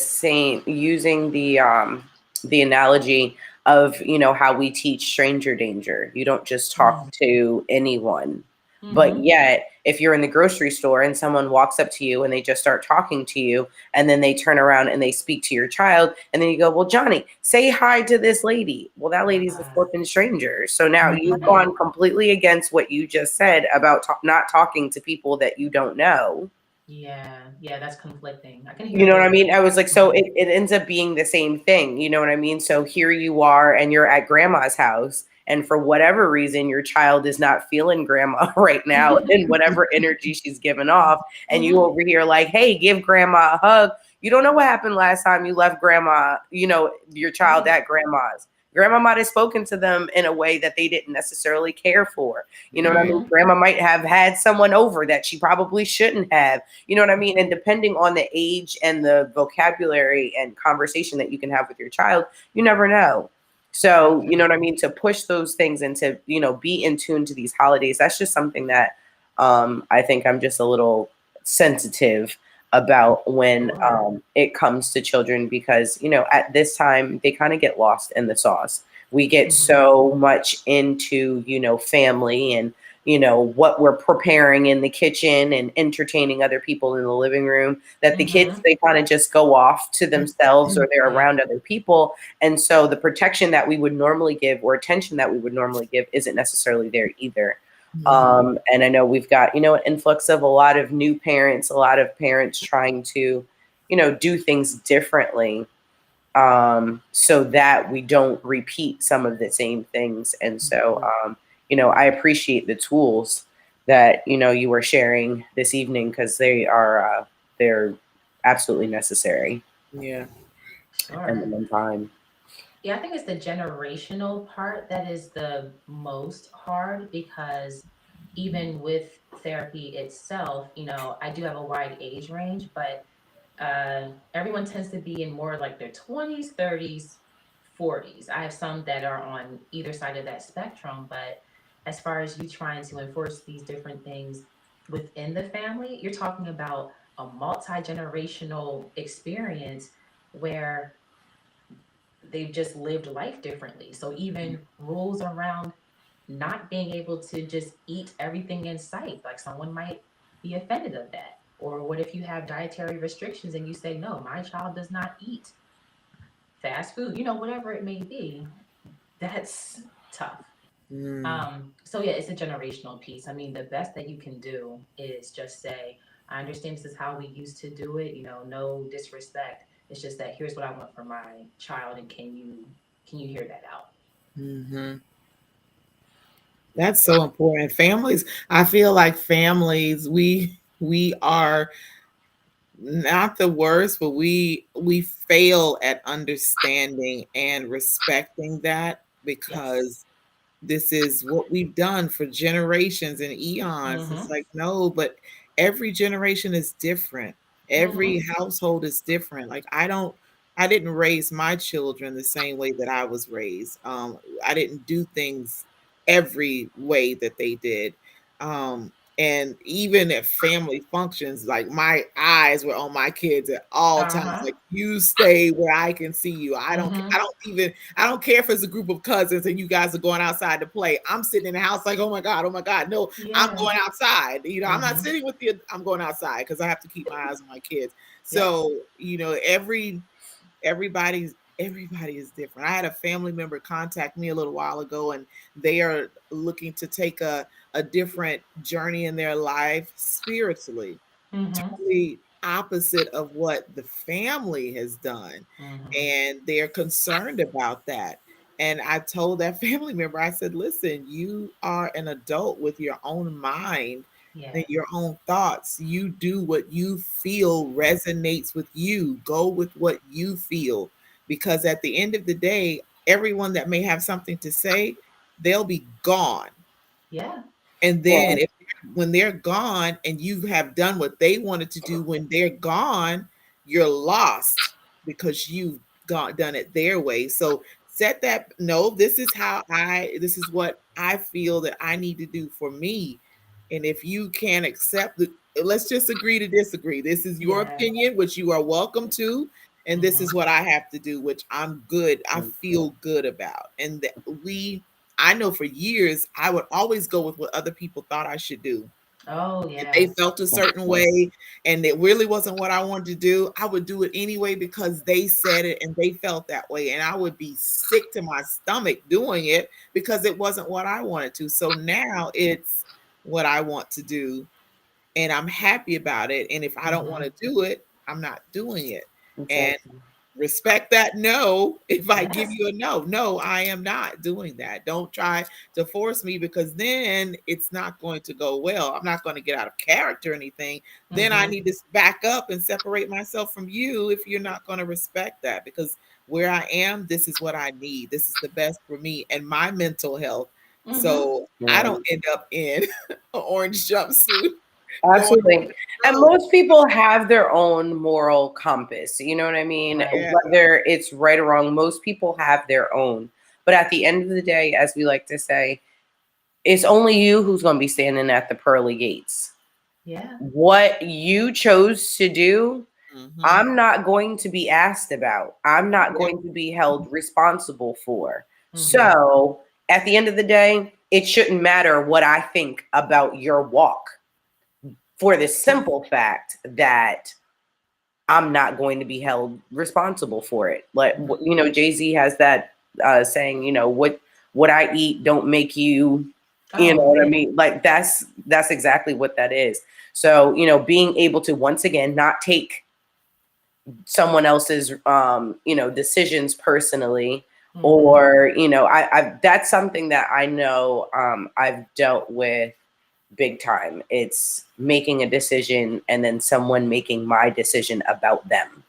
analogy of, you know, how we teach stranger danger. You don't just talk to anyone. But Mm-hmm. yet, if you're in the grocery store and someone walks up to you and they just start talking to you, and then they turn around and they speak to your child, and then you go, well, Johnny, say hi to this lady. Well, that lady's a flipping stranger. So now you've Right. gone completely against what you just said about not talking to people that you don't know. Yeah. Yeah, that's conflicting. I can You hear know what I both. mean? I was like, so Mhm. it ends up being the same thing. You know what I mean? So here you are, and you're at grandma's house, and for whatever reason, your child is not feeling grandma right now, and whatever energy she's giving off, and you Mhm. over here like, hey, give grandma a hug. You don't know what happened last time you left grandma, you know, your child Right. at grandma's. Grandma might have spoken to them in a way that they didn't necessarily care for. You know what I mean? Mhm. Grandma might have had someone over that she probably shouldn't have. You know what I mean? And depending on the age and the vocabulary and conversation that you can have with your child, you never know. So, you know what I Absolutely. mean? To push those things and to, you know, be in tune to these holidays, that's just something that I think I'm just a little sensitive about when Sure. it comes to children because, you know, at this time, they kind of get lost in the sauce. We get Mhm. so much into, you know, family and, you know, what we're preparing in the kitchen and entertaining other people in the living room that the kids, Mhm. they kind of just go off to themselves or they're Yeah. around other people. And so the protection that we would normally give or attention that we would normally give isn't necessarily there either. Mhm. And I know we've got, you know, an influx of a lot of new parents, a lot of parents trying to, you know, do things differently, so that we don't repeat some of the same things. And so, you know, I appreciate the tools that, you know, you were sharing this evening because they're absolutely necessary Yeah. in the Sure. meantime. Yeah, I think it's the generational part that is the most hard because even with therapy itself, I do have a wide age range, but everyone tends to be in more like their 20s, 30s, 40s. I have some that are on either side of that spectrum, but as far as you trying to enforce these different things within the family, you're talking about a multi generational experience where they've just lived life differently. So even rules around not being able to just eat everything in sight, like someone might be offended of that. Or what if you have dietary restrictions and you say, no, my child does not eat fast food, whatever it may be. That's tough. Mm, So yeah, it's a generational piece. I mean, the best that you can do is just say, I understand this is how we used to do it, no disrespect. It's just that here's what I want for my child, and can you hear that out? hmm. That's so important. Families, I feel like families, we are not the worst, but we fail at understanding and respecting that Yes. because this is what we've done for generations and eons. It's Mm-hmm. like, no, but every generation is different. Every Mm-hmm. household is different. Like I didn't raise my children the same way that I was raised. I didn't do things every way that they did. And even at family functions, like my eyes were on my kids at all times. Uh-huh. Like, you stay where I can see you. Mm-hmm. I don't care if it's a group of cousins and you guys are going outside to play. I'm sitting in the house like, oh my God, no, I'm Yeah. going outside. I'm not Mm-hmm. sitting with you. I'm going outside because I have to keep my eyes on my kids. Yep. So, everybody is different. I had a family member contact me a little while ago, and they are looking to take a different journey in their life spiritually, Mm-hmm. totally opposite of what the family has done. Mm-hmm. And they're concerned about that. And I told that family member, I said, listen, you are an adult with your own mind and Yeah. your own thoughts. You do what you feel resonates with you. Go with what you feel. Because at the end of the day, everyone that may have something to say, they'll be gone. Yeah. And then Well, if when they're gone and you have done what they wanted to do when they're gone, you're lost because you've done it their way. So set that, no, this is what I feel that I need to do for me. And if you can't accept it, let's just agree to disagree. This is your Yeah. opinion, which you are welcome to. And this is Mm-hmm. what I have to do, which I feel good about. And that I know for years I would always go with what other people thought I should do. Oh If they yeah. felt a certain way and it really wasn't what I wanted to do, I would do it anyway because they said it and they felt that way. And I would be sick to my stomach doing it because it wasn't what I wanted to. So now it's what I want to do and I'm happy about it. And if I don't want Mm-hmm. to do it, I'm not doing it. And exactly. respect that no. If I give Yes. you a no, no, I am not doing that. Don't try to force me because then it's not going to go well. I'm not going to get out of character or anything. Then I Mm-hmm. need to back up and separate myself from you if you're not going to respect that because where I am, this is what I need. This is the best for me and my mental health. Mm-hmm. So I Right. don't end up in an orange jumpsuit going Absolutely. And no. most people have their own moral compass. You know what I mean? Right. Yeah. Whether it's right or wrong, most people have their own. But at the end of the day, as we like to say, it's only you who's going to be standing at the pearly gates. Yeah. What you chose to do, Mhm. I'm not going to be asked about. I'm not Yeah. going to be held responsible for. Mm-hmm. So at the end of the day, it shouldn't matter what I think about your walk for the simple fact that I'm not going to be held responsible for it. Like, Jay-Z has that saying, what I eat don't make you, you know Oh. what I mean? Like that's exactly what that is. So, being able to once again not take someone else's decisions personally, Mm-hmm. or I that's something that I know I've dealt with big time. It's making a decision and then someone making my decision about them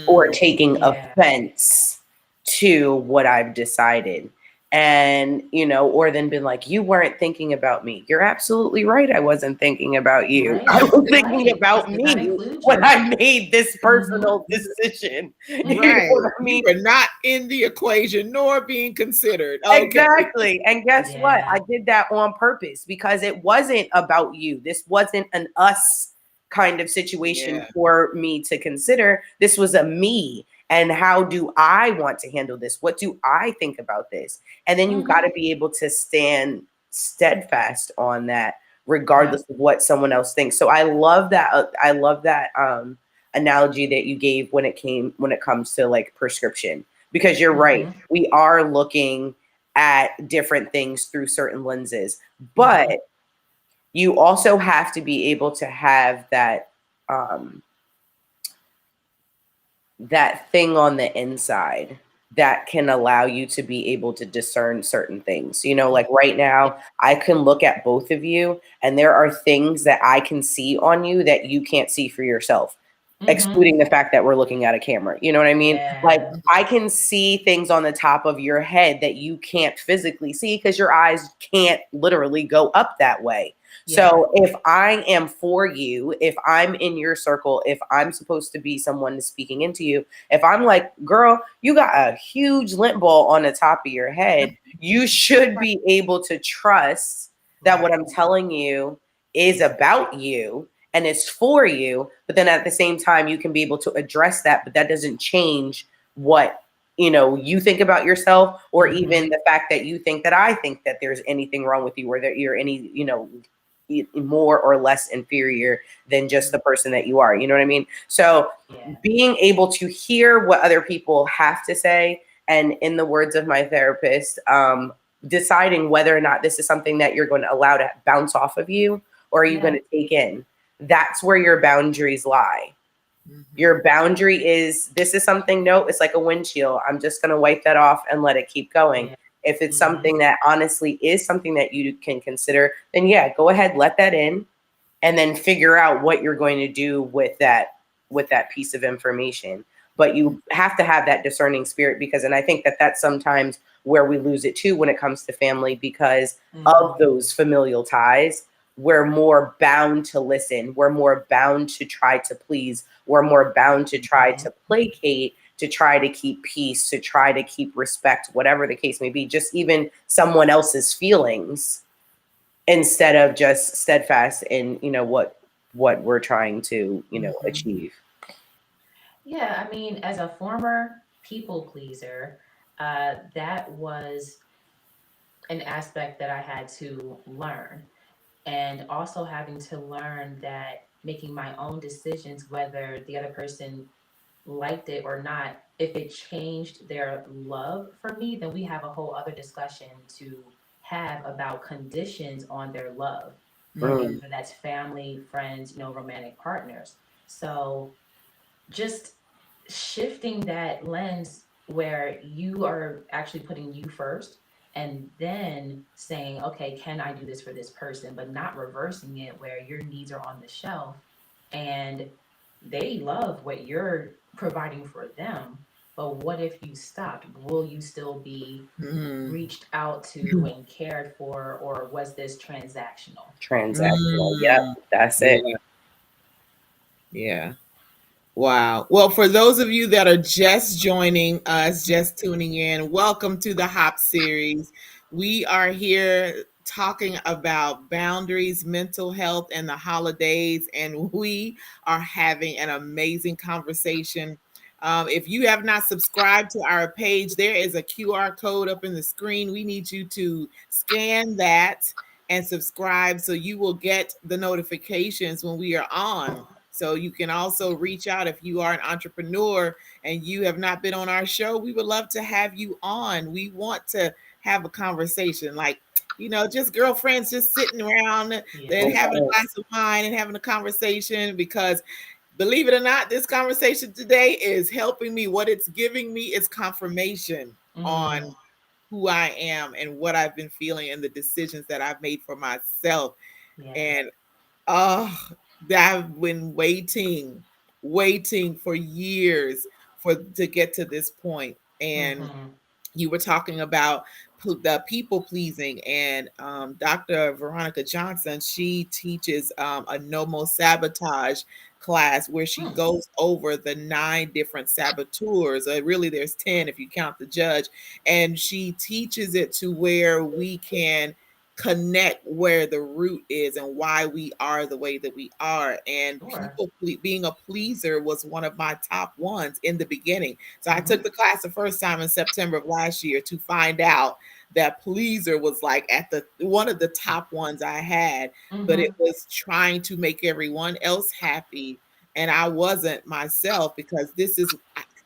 or Mm. taking Yeah. offense to what I've decided. And, or then been like, you weren't thinking about me. You're absolutely right. I wasn't thinking about you. I Right. was thinking Right. This about did not me include when you. I made this Mm-hmm. personal decision. You know Right. what I You mean? were not in the equation nor being considered. Okay. Exactly. And guess what? Yeah. I did that on purpose because it wasn't about you. This wasn't an us kind of situation Yeah. for me to consider. This was a me. And how do I want to handle this? What do I think about this? And then you've got Mm-hmm. to be able to stand steadfast on that, regardless of what someone else thinks. So I love that. I love that analogy that you gave when it comes to like prescription, because you're right. We are looking at different things through certain lenses, but you also have to be able to have that that thing on the inside that can allow you to be able to discern certain things. You know, like right now, I can look at both of you and there are things that I can see on you that you can't see for yourself, excluding the fact that we're looking at a camera. You know what I mean? Yeah. Like I can see things on the top of your head that you can't physically see because your eyes can't literally go up that way. So if I am for you, if I'm in your circle, if I'm supposed to be someone speaking into you, if I'm like, girl, you got a huge lint ball on the top of your head, you should be able to trust that what I'm telling you is about you and it's for you. But then at the same time, you can be able to address that, but that doesn't change what you think about yourself, or even the fact that you think that I think that there's anything wrong with you, or that you're any, more or less inferior than just the person that you are. You know what I mean? So being able to hear what other people have to say, and in the words of my therapist, deciding whether or not this is something that you're going to allow to bounce off of you, or are you going to take in. That's where your boundaries lie. Your boundary is, this is something, no, it's like a windshield. I'm just going to wipe that off and let it keep going. If it's something that honestly is something that you can consider, then go ahead, let that in, and then figure out what you're going to do with that piece of information. But you have to have that discerning spirit, because, and I think that that's sometimes where we lose it too when it comes to family, because of those familial ties. We're more bound to listen. We're more bound to try to please. We're more bound to try to placate, to try to keep peace, to try to keep respect, whatever the case may be, just even someone else's feelings, instead of just steadfast in, what we're trying to, achieve. Yeah, I mean, as a former people pleaser, that was an aspect that I had to learn. And also having to learn that making my own decisions, whether the other person liked it or not, if it changed their love for me, then we have a whole other discussion to have about conditions on their love. Whether that's family, friends, romantic partners. So just shifting that lens where you are actually putting you first, and then saying, okay, can I do this for this person, but not reversing it where your needs are on the shelf and they love what you're providing for them. But what if you stopped? Will you still be reached out to and cared for, or was this transactional? Yep, that's it. Yeah. Wow. Well, for those of you that are just joining us, just tuning in, welcome to the HOP series. We are here talking about boundaries, mental health, and the holidays, and we are having an amazing conversation. If you have not subscribed to our page, there is a QR code up in the screen. We need you to scan that and subscribe so you will get the notifications when we are on. So you can also reach out if you are an entrepreneur and you have not been on our show. We would love to have you on. We want to have a conversation, like, just girlfriends just sitting around and having a glass of wine and having a conversation, because believe it or not, this conversation today is helping me. What it's giving me is confirmation on who I am and what I've been feeling and the decisions that I've made for myself. And that I've been waiting for years to get to this point. And you were talking about the people pleasing, and Dr. Veronica Johnson, she teaches a no sabotage class where she goes over the 9 different saboteurs. Really, there's 10 if you count the judge, and she teaches it to where we can connect where the root is and why we are the way that we are. And being a pleaser was one of my top ones in the beginning. So I took the class the first time in September of last year to find out that pleaser was like at the one of the top ones I had, but it was trying to make everyone else happy. And I wasn't myself because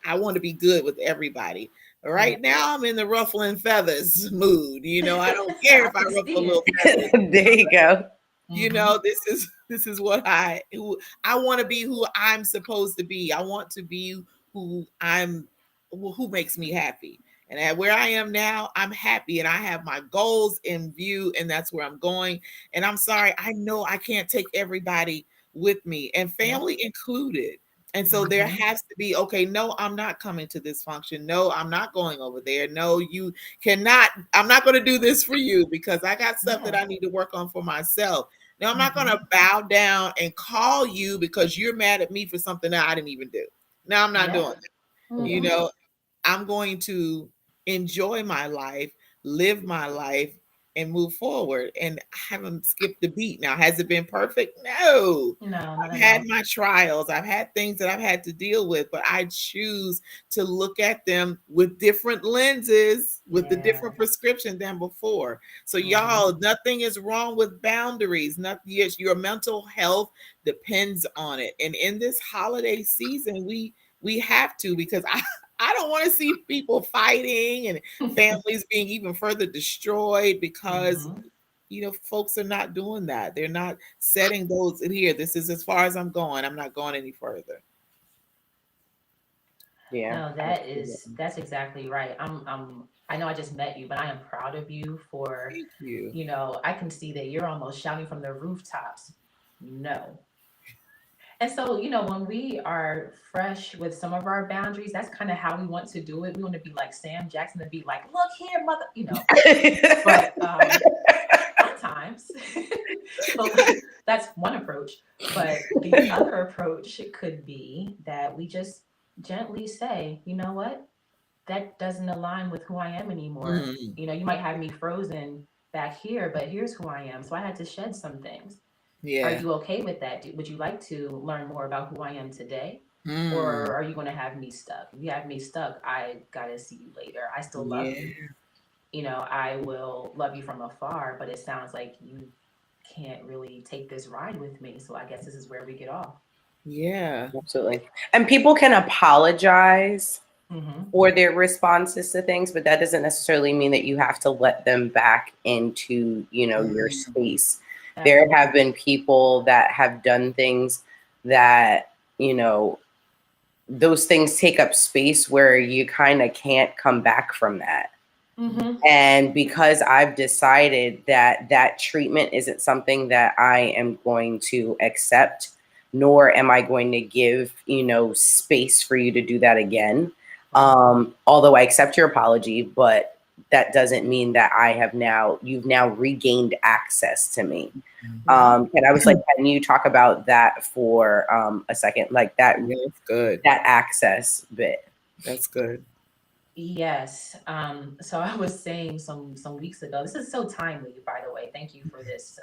I want to be good with everybody. Right now, I'm in the ruffling feathers mood. I don't care if I ruffle a little feathers. There you go. This is what I want to be, who I'm supposed to be. I want to be who makes me happy. And at where I am now, I'm happy and I have my goals in view, and that's where I'm going. And I'm sorry, I know I can't take everybody with me, and family included. And so there has to be, okay, no, I'm not coming to this function. No, I'm not going over there. No, you cannot. I'm not going to do this for you because I got stuff that I need to work on for myself. No, I'm not going to bow down and call you because you're mad at me for something that I didn't even do. No, I'm not doing that. I'm going to enjoy my life, live my life, and move forward. And I haven't skipped a beat. Now, has it been perfect? No. I've had my trials. I've had things that I've had to deal with, but I choose to look at them with different lenses, with the different prescription than before. So y'all, nothing is wrong with boundaries. Nothing. Yes, your mental health depends on it. And in this holiday season, we have to, because I don't want to see people fighting and families being even further destroyed because, folks are not doing that. They're not setting those in here. This is as far as I'm going. I'm not going any further. Yeah. No, that's exactly right. I know I just met you, but I am proud of you for, Thank you. I can see that you're almost shouting from the rooftops. No. And so, when we are fresh with some of our boundaries, that's kind of how we want to do it. We want to be like Sam Jackson and be like, look here, mother, but sometimes so that's one approach. But the other approach could be that we just gently say, you know what, that doesn't align with who I am anymore. You might have me frozen back here, but here's who I am. So I had to shed some things. Yeah. Are you okay with that? Would you like to learn more about who I am today? Or are you going to have me stuck? If you have me stuck, I got to see you later. I still love you. I will love you from afar, but it sounds like you can't really take this ride with me. So I guess this is where we get off. Yeah. Absolutely. And people can apologize for their responses to things, but that doesn't necessarily mean that you have to let them back into, your space. There have been people that have done things that, those things take up space where you kind of can't come back from that. And because I've decided that that treatment isn't something that I am going to accept, nor am I going to give, space for you to do that again. Although I accept your apology, but that doesn't mean that you've now regained access to me. And I was like, can you talk about that for a second? Like that, that's good. That access bit. That's good. Yes. So I was saying some weeks ago, this is so timely, by the way. Thank you for this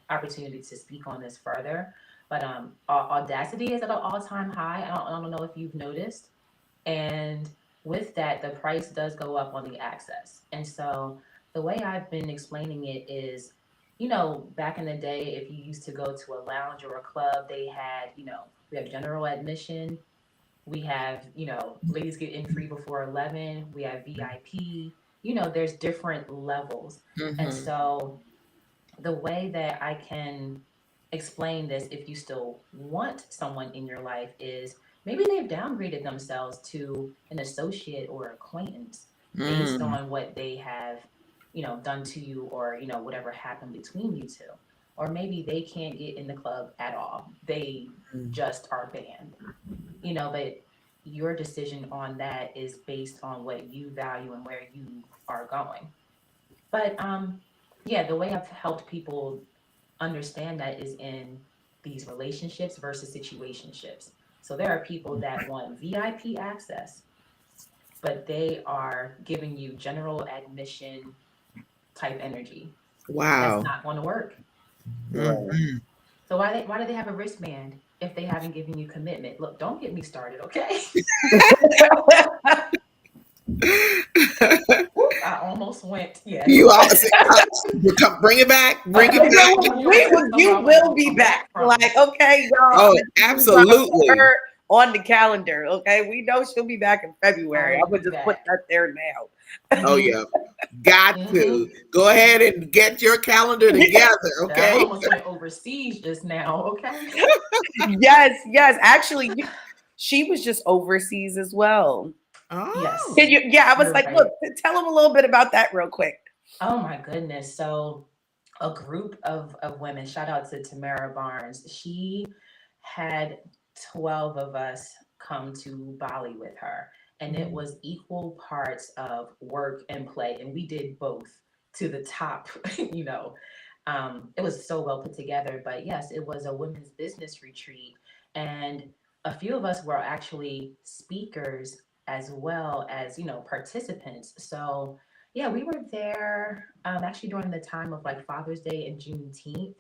opportunity to speak on this further. But Audacity is at an all-time high. I don't know if you've noticed. And with that, the price does go up on the access. And so the way I've been explaining it is, back in the day, if you used to go to a lounge or a club, they had, we have general admission. We have, ladies get in free before 11. We have VIP. There's different levels. And so the way that I can explain this, if you still want someone in your life, is maybe they've downgraded themselves to an associate or acquaintance based on what they have, done to you, or, whatever happened between you two. Or maybe they can't get in the club at all. They just are banned, but your decision on that is based on what you value and where you are going. But the way I've helped people understand that is in these relationships versus situationships. So there are people that want VIP access, but they are giving you general admission type energy. Wow. That's not going to work. So why do they have a wristband if they haven't given you commitment? Look, don't get me started, okay? Whoop, I almost went. Yeah. You all come, bring it back. Bring it back. You will be back. Like, okay, y'all. Oh, absolutely. Her on the calendar. Okay, we know she'll be back in February. I would just put that there now. Oh yeah, got to go ahead and get your calendar together. Okay. I almost went overseas just now. Okay. Yes. Actually, she was just overseas as well. Oh. Yes. I was like, look, tell them a little bit about that real quick. Oh my goodness. So a group of women, shout out to Tamara Barnes. She had 12 of us come to Bali with her. And it was equal parts of work and play. And we did both to the top, you know. It was so well put together. But yes, it was a women's business retreat. And a few of us were actually speakers as well as, you know, participants. So yeah, we were there actually during the time of like Father's Day and Juneteenth.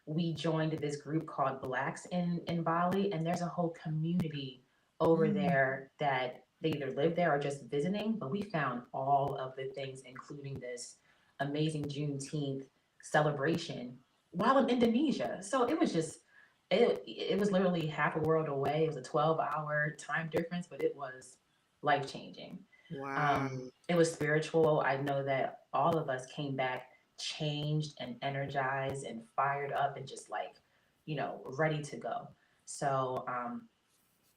We joined this group called Blacks in Bali, and there's a whole community over there that they either live there or just visiting. But we found all of the things, including this amazing Juneteenth celebration while in Indonesia. So it was just it was literally half a world away. It was a 12-hour time difference, but it was life changing. Wow. It was spiritual. I know that all of us came back changed and energized and fired up and just like, you know, ready to go. So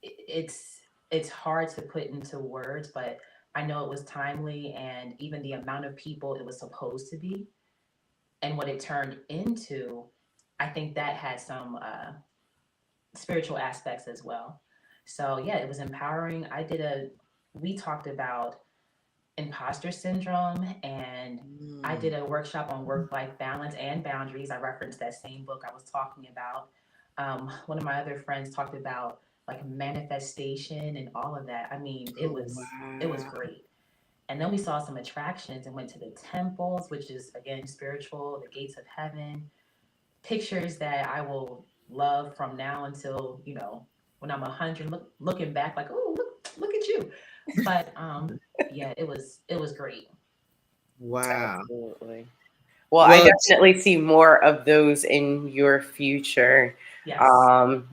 it's hard to put into words, but I know it was timely, and even the amount of people it was supposed to be and what it turned into, I think that had some spiritual aspects as well. So yeah, it was empowering. We talked about imposter syndrome, and I did a workshop on work-life balance and boundaries. I referenced that same book I was talking about. One of my other friends talked about like manifestation and all of that. I mean, it was great. And then we saw some attractions and went to the temples, which is again spiritual, the gates of heaven, pictures that I will love from now until, you know, when I'm 100, looking back like, oh, look at you. But yeah, it was great. Wow. Absolutely. Well, I definitely see more of those in your future. Yes.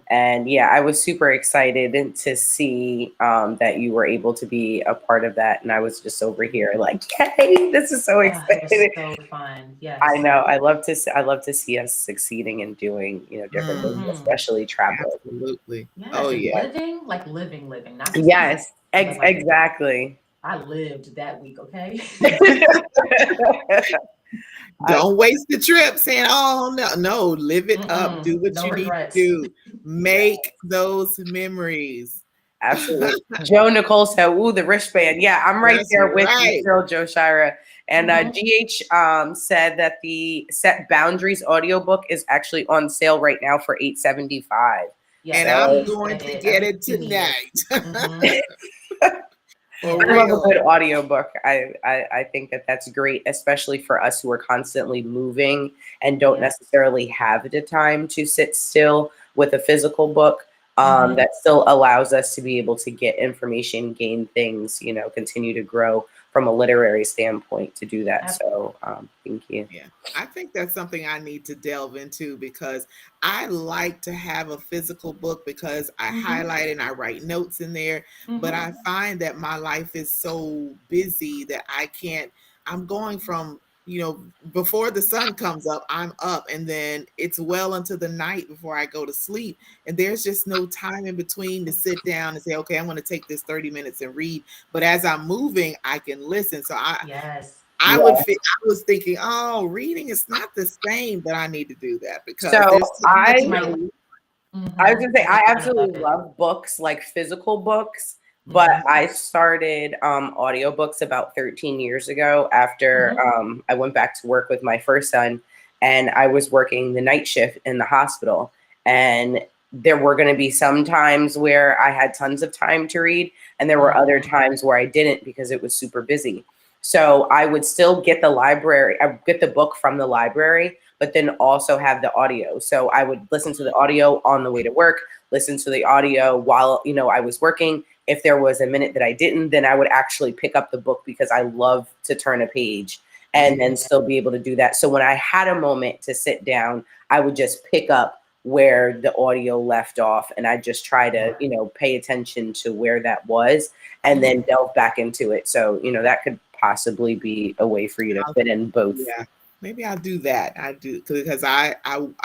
And yeah, I was super excited to see that you were able to be a part of that. And I was just over here like, yay, this is so exciting. It was so fun. Yes. I know. I love to see us succeeding and doing, you know, different things, especially travel. Absolutely. Yes, Oh yeah. living, not just Yes, exactly. I lived that week, okay? Don't waste the trip saying, oh no, live it up. Do what you regrets. need to do. Make those memories. Absolutely. Joe Nicole said, ooh, the wristband. Yeah, I'm right there with you still, Joe Shira. And GH said that the Set Boundaries audiobook is actually on sale right now for $8.75. Yeah, and I'm going to get it tonight. I love a good audiobook. I think that's great, especially for us who are constantly moving and don't necessarily have the time to sit still with a physical book. That still allows us to be able to get information, gain things, you know, continue to grow from a literary standpoint to do that. So thank you. Yeah, I think that's something I need to delve into, because I like to have a physical book because I highlight and I write notes in there. But I find that my life is so busy that I'm going from, you know, before the sun comes up, I'm up, and then it's well into the night before I go to sleep. And there's just no time in between to sit down and say, okay, I'm going to take this 30 minutes and read. But as I'm moving, I can listen. So I was thinking, oh, reading is not the same, but I need to do that because I was going to say, I absolutely love books, like physical books. But I started audiobooks about 13 years ago after I went back to work with my first son, and I was working the night shift in the hospital. And there were going to be some times where I had tons of time to read, and there were other times where I didn't because it was super busy. So I would still get the book from the library, but then also have the audio. So I would listen to the audio on the way to work, listen to the audio while, you know, I was working, if there was a minute that I didn't, then I would actually pick up the book because I love to turn a page and then still be able to do that. So when I had a moment to sit down, I would just pick up where the audio left off, and I just try to, you know, pay attention to where that was and then delve back into it. So, you know, that could possibly be a way for you to fit in both. Yeah, maybe I'll do that. I do because I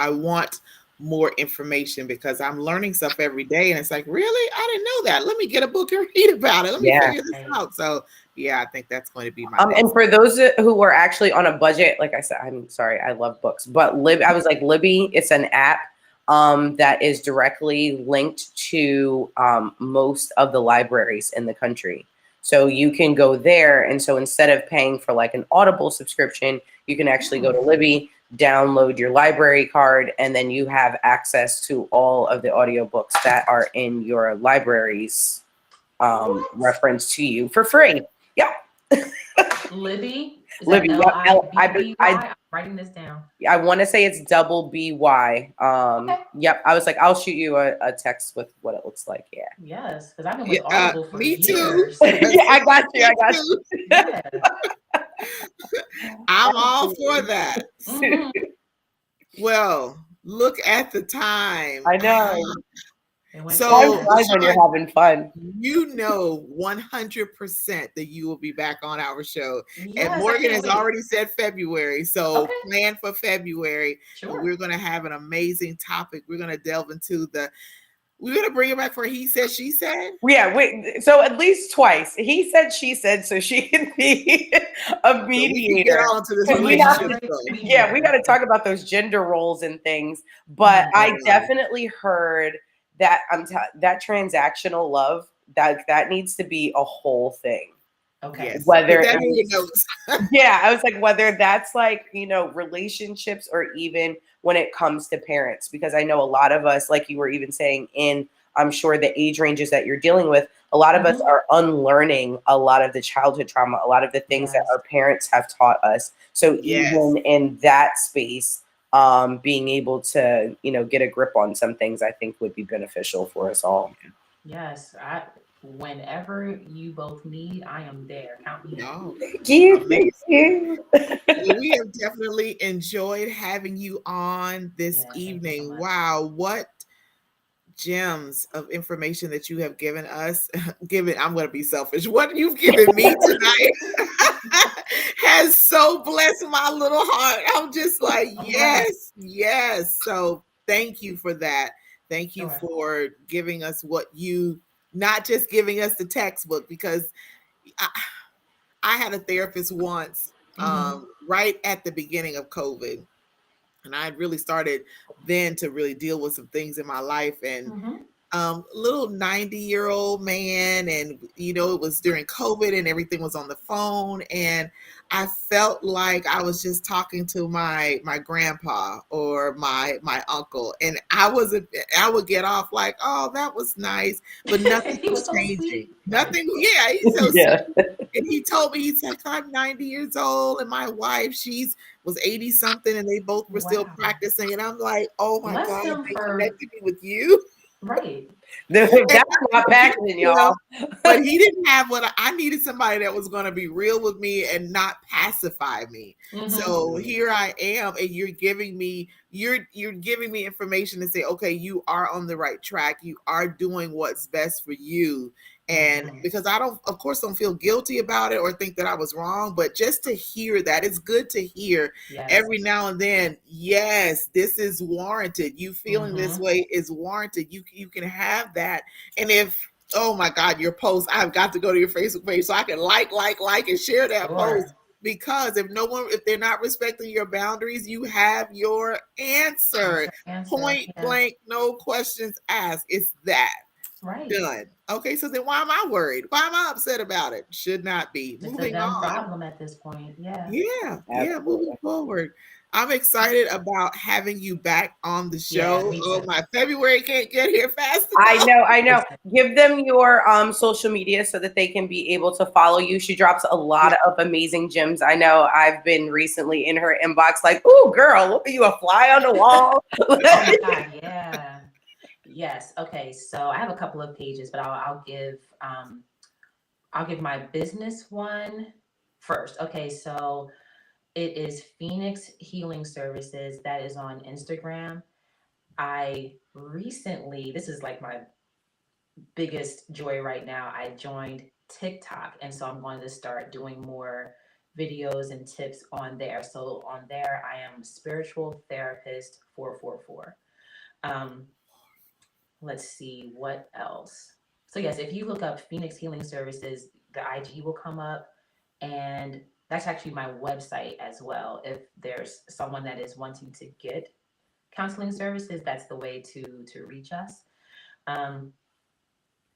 want more information because I'm learning stuff every day, and it's like, really, I didn't know that. Let me get a book and read about it. Let me figure this out. So yeah, I think that's going to be my and for those who are actually on a budget, like I said, I'm sorry, I love books, but I was like, Libby, it's an app that is directly linked to most of the libraries in the country. So you can go there. And so instead of paying for like an Audible subscription, you can actually go to Libby, download your library card, and then you have access to all of the audiobooks that are in your library's reference to you for free. Yeah. Libby? Libby. I'm writing this down. I want to say it's double-BY. Okay. Yep. I was like, I'll shoot you a text with what it looks like. Yeah. Yes, because I've been with Audible for me years. too. Yeah, I got you. Yeah. I'm all for that. Mhm. Well, look at the time. I know. So Time flies when you're having fun. You know 100% that you will be back on our show. Yes, And Morgan has already said February. So plan for February. Sure. We're going to have an amazing topic. We're going to delve into we're going to bring it back for He Said, She Said. Yeah, wait. So at least twice. He said, she said, so she can be a mediator. We got to talk about those gender roles and things. But I definitely heard that that transactional love, that needs to be a whole thing. Okay. Yes. Whether yeah, I was like, whether that's like, you know, relationships or even when it comes to parents, because I know a lot of us, like you were even saying, in I'm sure the age ranges that you're dealing with, a lot of us are unlearning a lot of the childhood trauma, a lot of the things that our parents have taught us. So even in that space, being able to, you know, get a grip on some things, I think would be beneficial for us all. Yes, whenever you both need, I am there. Count me in. Thank you. We have definitely enjoyed having you on this evening. So wow, what gems of information that you have given us. I'm going to be selfish. What you've given me tonight has so blessed my little heart. I'm just like, yes. So thank you for that. Thank you for giving us not just giving us the textbook, because I had a therapist once, right at the beginning of COVID. And I really started then to really deal with some things in my life, and little 90-year-old man. And, you know, it was during COVID and everything was on the phone. And I felt like I was just talking to my grandpa or my uncle. And I would get off like, oh, that was nice. But nothing was changing. Nothing. Yeah. He's so sweet. And he told me, he's like, I'm 90 years old and my wife, was 80 something, and they both were still practicing. And I'm like, oh my God, they connected me with you. Right. That's not packaging, y'all. But he didn't have what I needed. Somebody that was going to be real with me and not pacify me. So here I am, and you're giving me information to say, okay, you are on the right track. You are doing what's best for you. And because I don't feel guilty about it or think that I was wrong, but just to hear that, it's good to hear every now and then. Yes, this is warranted. You feeling this way is warranted. You can have that. And if, oh my God, your post, I've got to go to your Facebook page so I can like and share that post. Because if they're not respecting your boundaries, you have your answer. Point blank, no questions asked. It's that. Right. Done. Okay, so then why am I worried? Why am I upset about it? Should not be. Moving on. Problem at this point. Yeah. Yeah. Moving forward. I'm excited about having you back on the show. My February can't get here fast enough. I know. Give them your social media so that they can be able to follow you. She drops a lot of amazing gems. I know I've been recently in her inbox like, "Ooh, girl, look at you, a fly on the wall." Oh my God, yeah. Yes. Okay. So I have a couple of pages, but I'll give my business one first. Okay. So it is Phoenix Healing Services. That is on Instagram. I recently, this is like my biggest joy right now. I joined TikTok, and so I'm going to start doing more videos and tips on there. So on there, I am spiritual therapist 444. Let's see what else. So yes, if you look up Phoenix Healing Services, the IG will come up, and that's actually my website as well. If there's someone that is wanting to get counseling services, that's the way to reach us.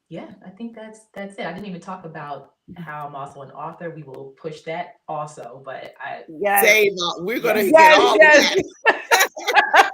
Yeah, I think that's it. I didn't even talk about how I'm also an author. We will push that also, but We're gonna get Yes, all yes. of that.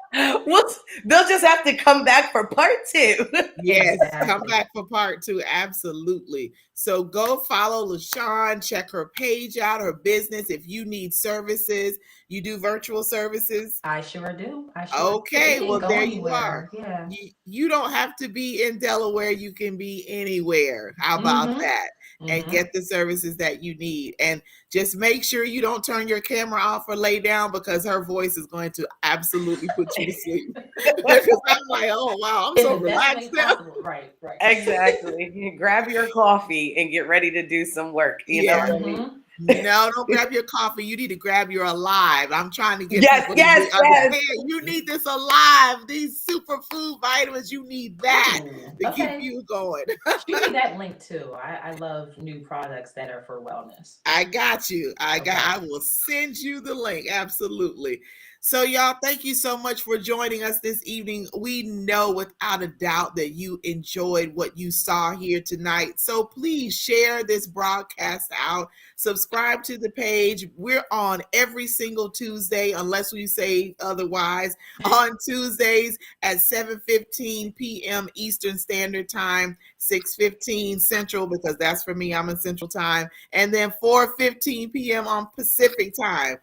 They'll just have to come back for part 2. Yes, Exactly. come back for part 2. Absolutely. So go follow LaShawn, check her page out, her business. If you need services, you do virtual services. I sure do. Okay, It can well, go there anywhere. you are. Yeah. You don't have to be in Delaware. You can be anywhere. How about Mhm. that? And Mhm. get the services that you need. And just make sure you don't turn your camera off or lay down, because her voice is going to absolutely put you to sleep. Because I'm like, oh, wow, I'm In so the best way relaxed now. possible. Right. Exactly. You grab your coffee and get ready to do some work. You know Yeah. what I mean? Mhm. No, don't grab your coffee. You need to grab your Alive. I'm trying to get Yes, people yes, to understand. You need this Alive, these superfood vitamins. You need that Ooh, to keep okay. you going. Shoot me that link too. I love new products that are for wellness. I got you. Okay. I will send you the link. Absolutely. So y'all, thank you so much for joining us this evening. We know without a doubt that you enjoyed what you saw here tonight. So please share this broadcast out. Subscribe to the page. We're on every single Tuesday, unless we say otherwise, on Tuesdays at 7:15 p.m. Eastern Standard Time, 6:15 Central, because that's for me, I'm in Central Time, and then 4:15 p.m. on Pacific Time.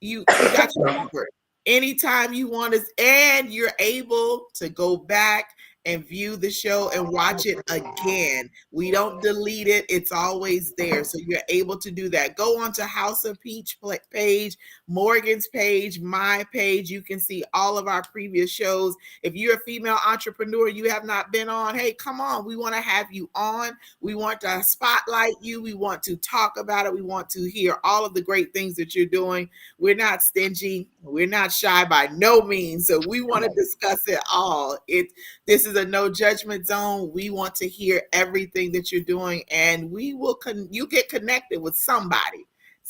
You got your covered anytime you want us, and you're able to go back and view the show and watch it again. We don't delete it. It's always there. So you're able to do that. Go on to House of Peach page, Morgan's page, my page. You can see all of our previous shows. If you're a female entrepreneur you have not been on, hey, come on. We want to have you on. We want to spotlight you. We want to talk about it. We want to hear all of the great things that you're doing. We're not stingy. We're not shy by no means. So we want to discuss it all. This is a no judgment zone. We want to hear everything that you're doing, and we will you get connected with somebody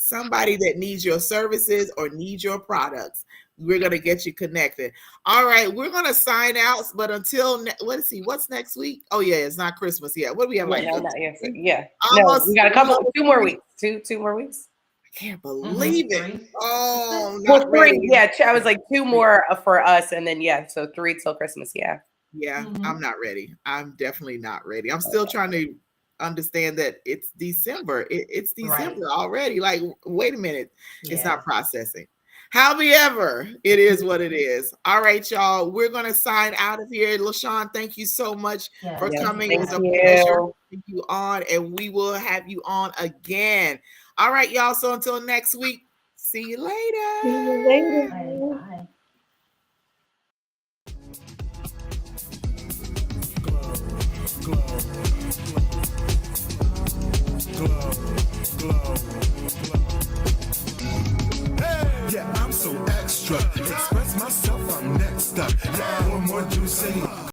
that needs your services or needs your products. We're going to get you connected. All right, we're going to sign out, but until let's see, what's next week? Oh yeah, it's not Christmas yet. What do we have? Like No, almost we got a couple, 2 more weeks. Two more weeks. I can't believe it. 3. Oh, Well, not 3. ready. Yeah, I was like 2 more for us, and then so 3 till Christmas. Yeah. Yeah, Mhm. I'm not ready. I'm definitely not ready. I'm still trying to understand that it's December. It's December already. Like, wait a minute. It's not processing. However, it is what it is. All right, y'all. We're going to sign out of here. LaShawn, thank you so much for coming. It was a pleasure to have you on, and we will have you on again. All right, y'all. So until next week, see you later. Bye. Yeah, I'm so extra. Express myself, I'm next up. Yeah, one more do say.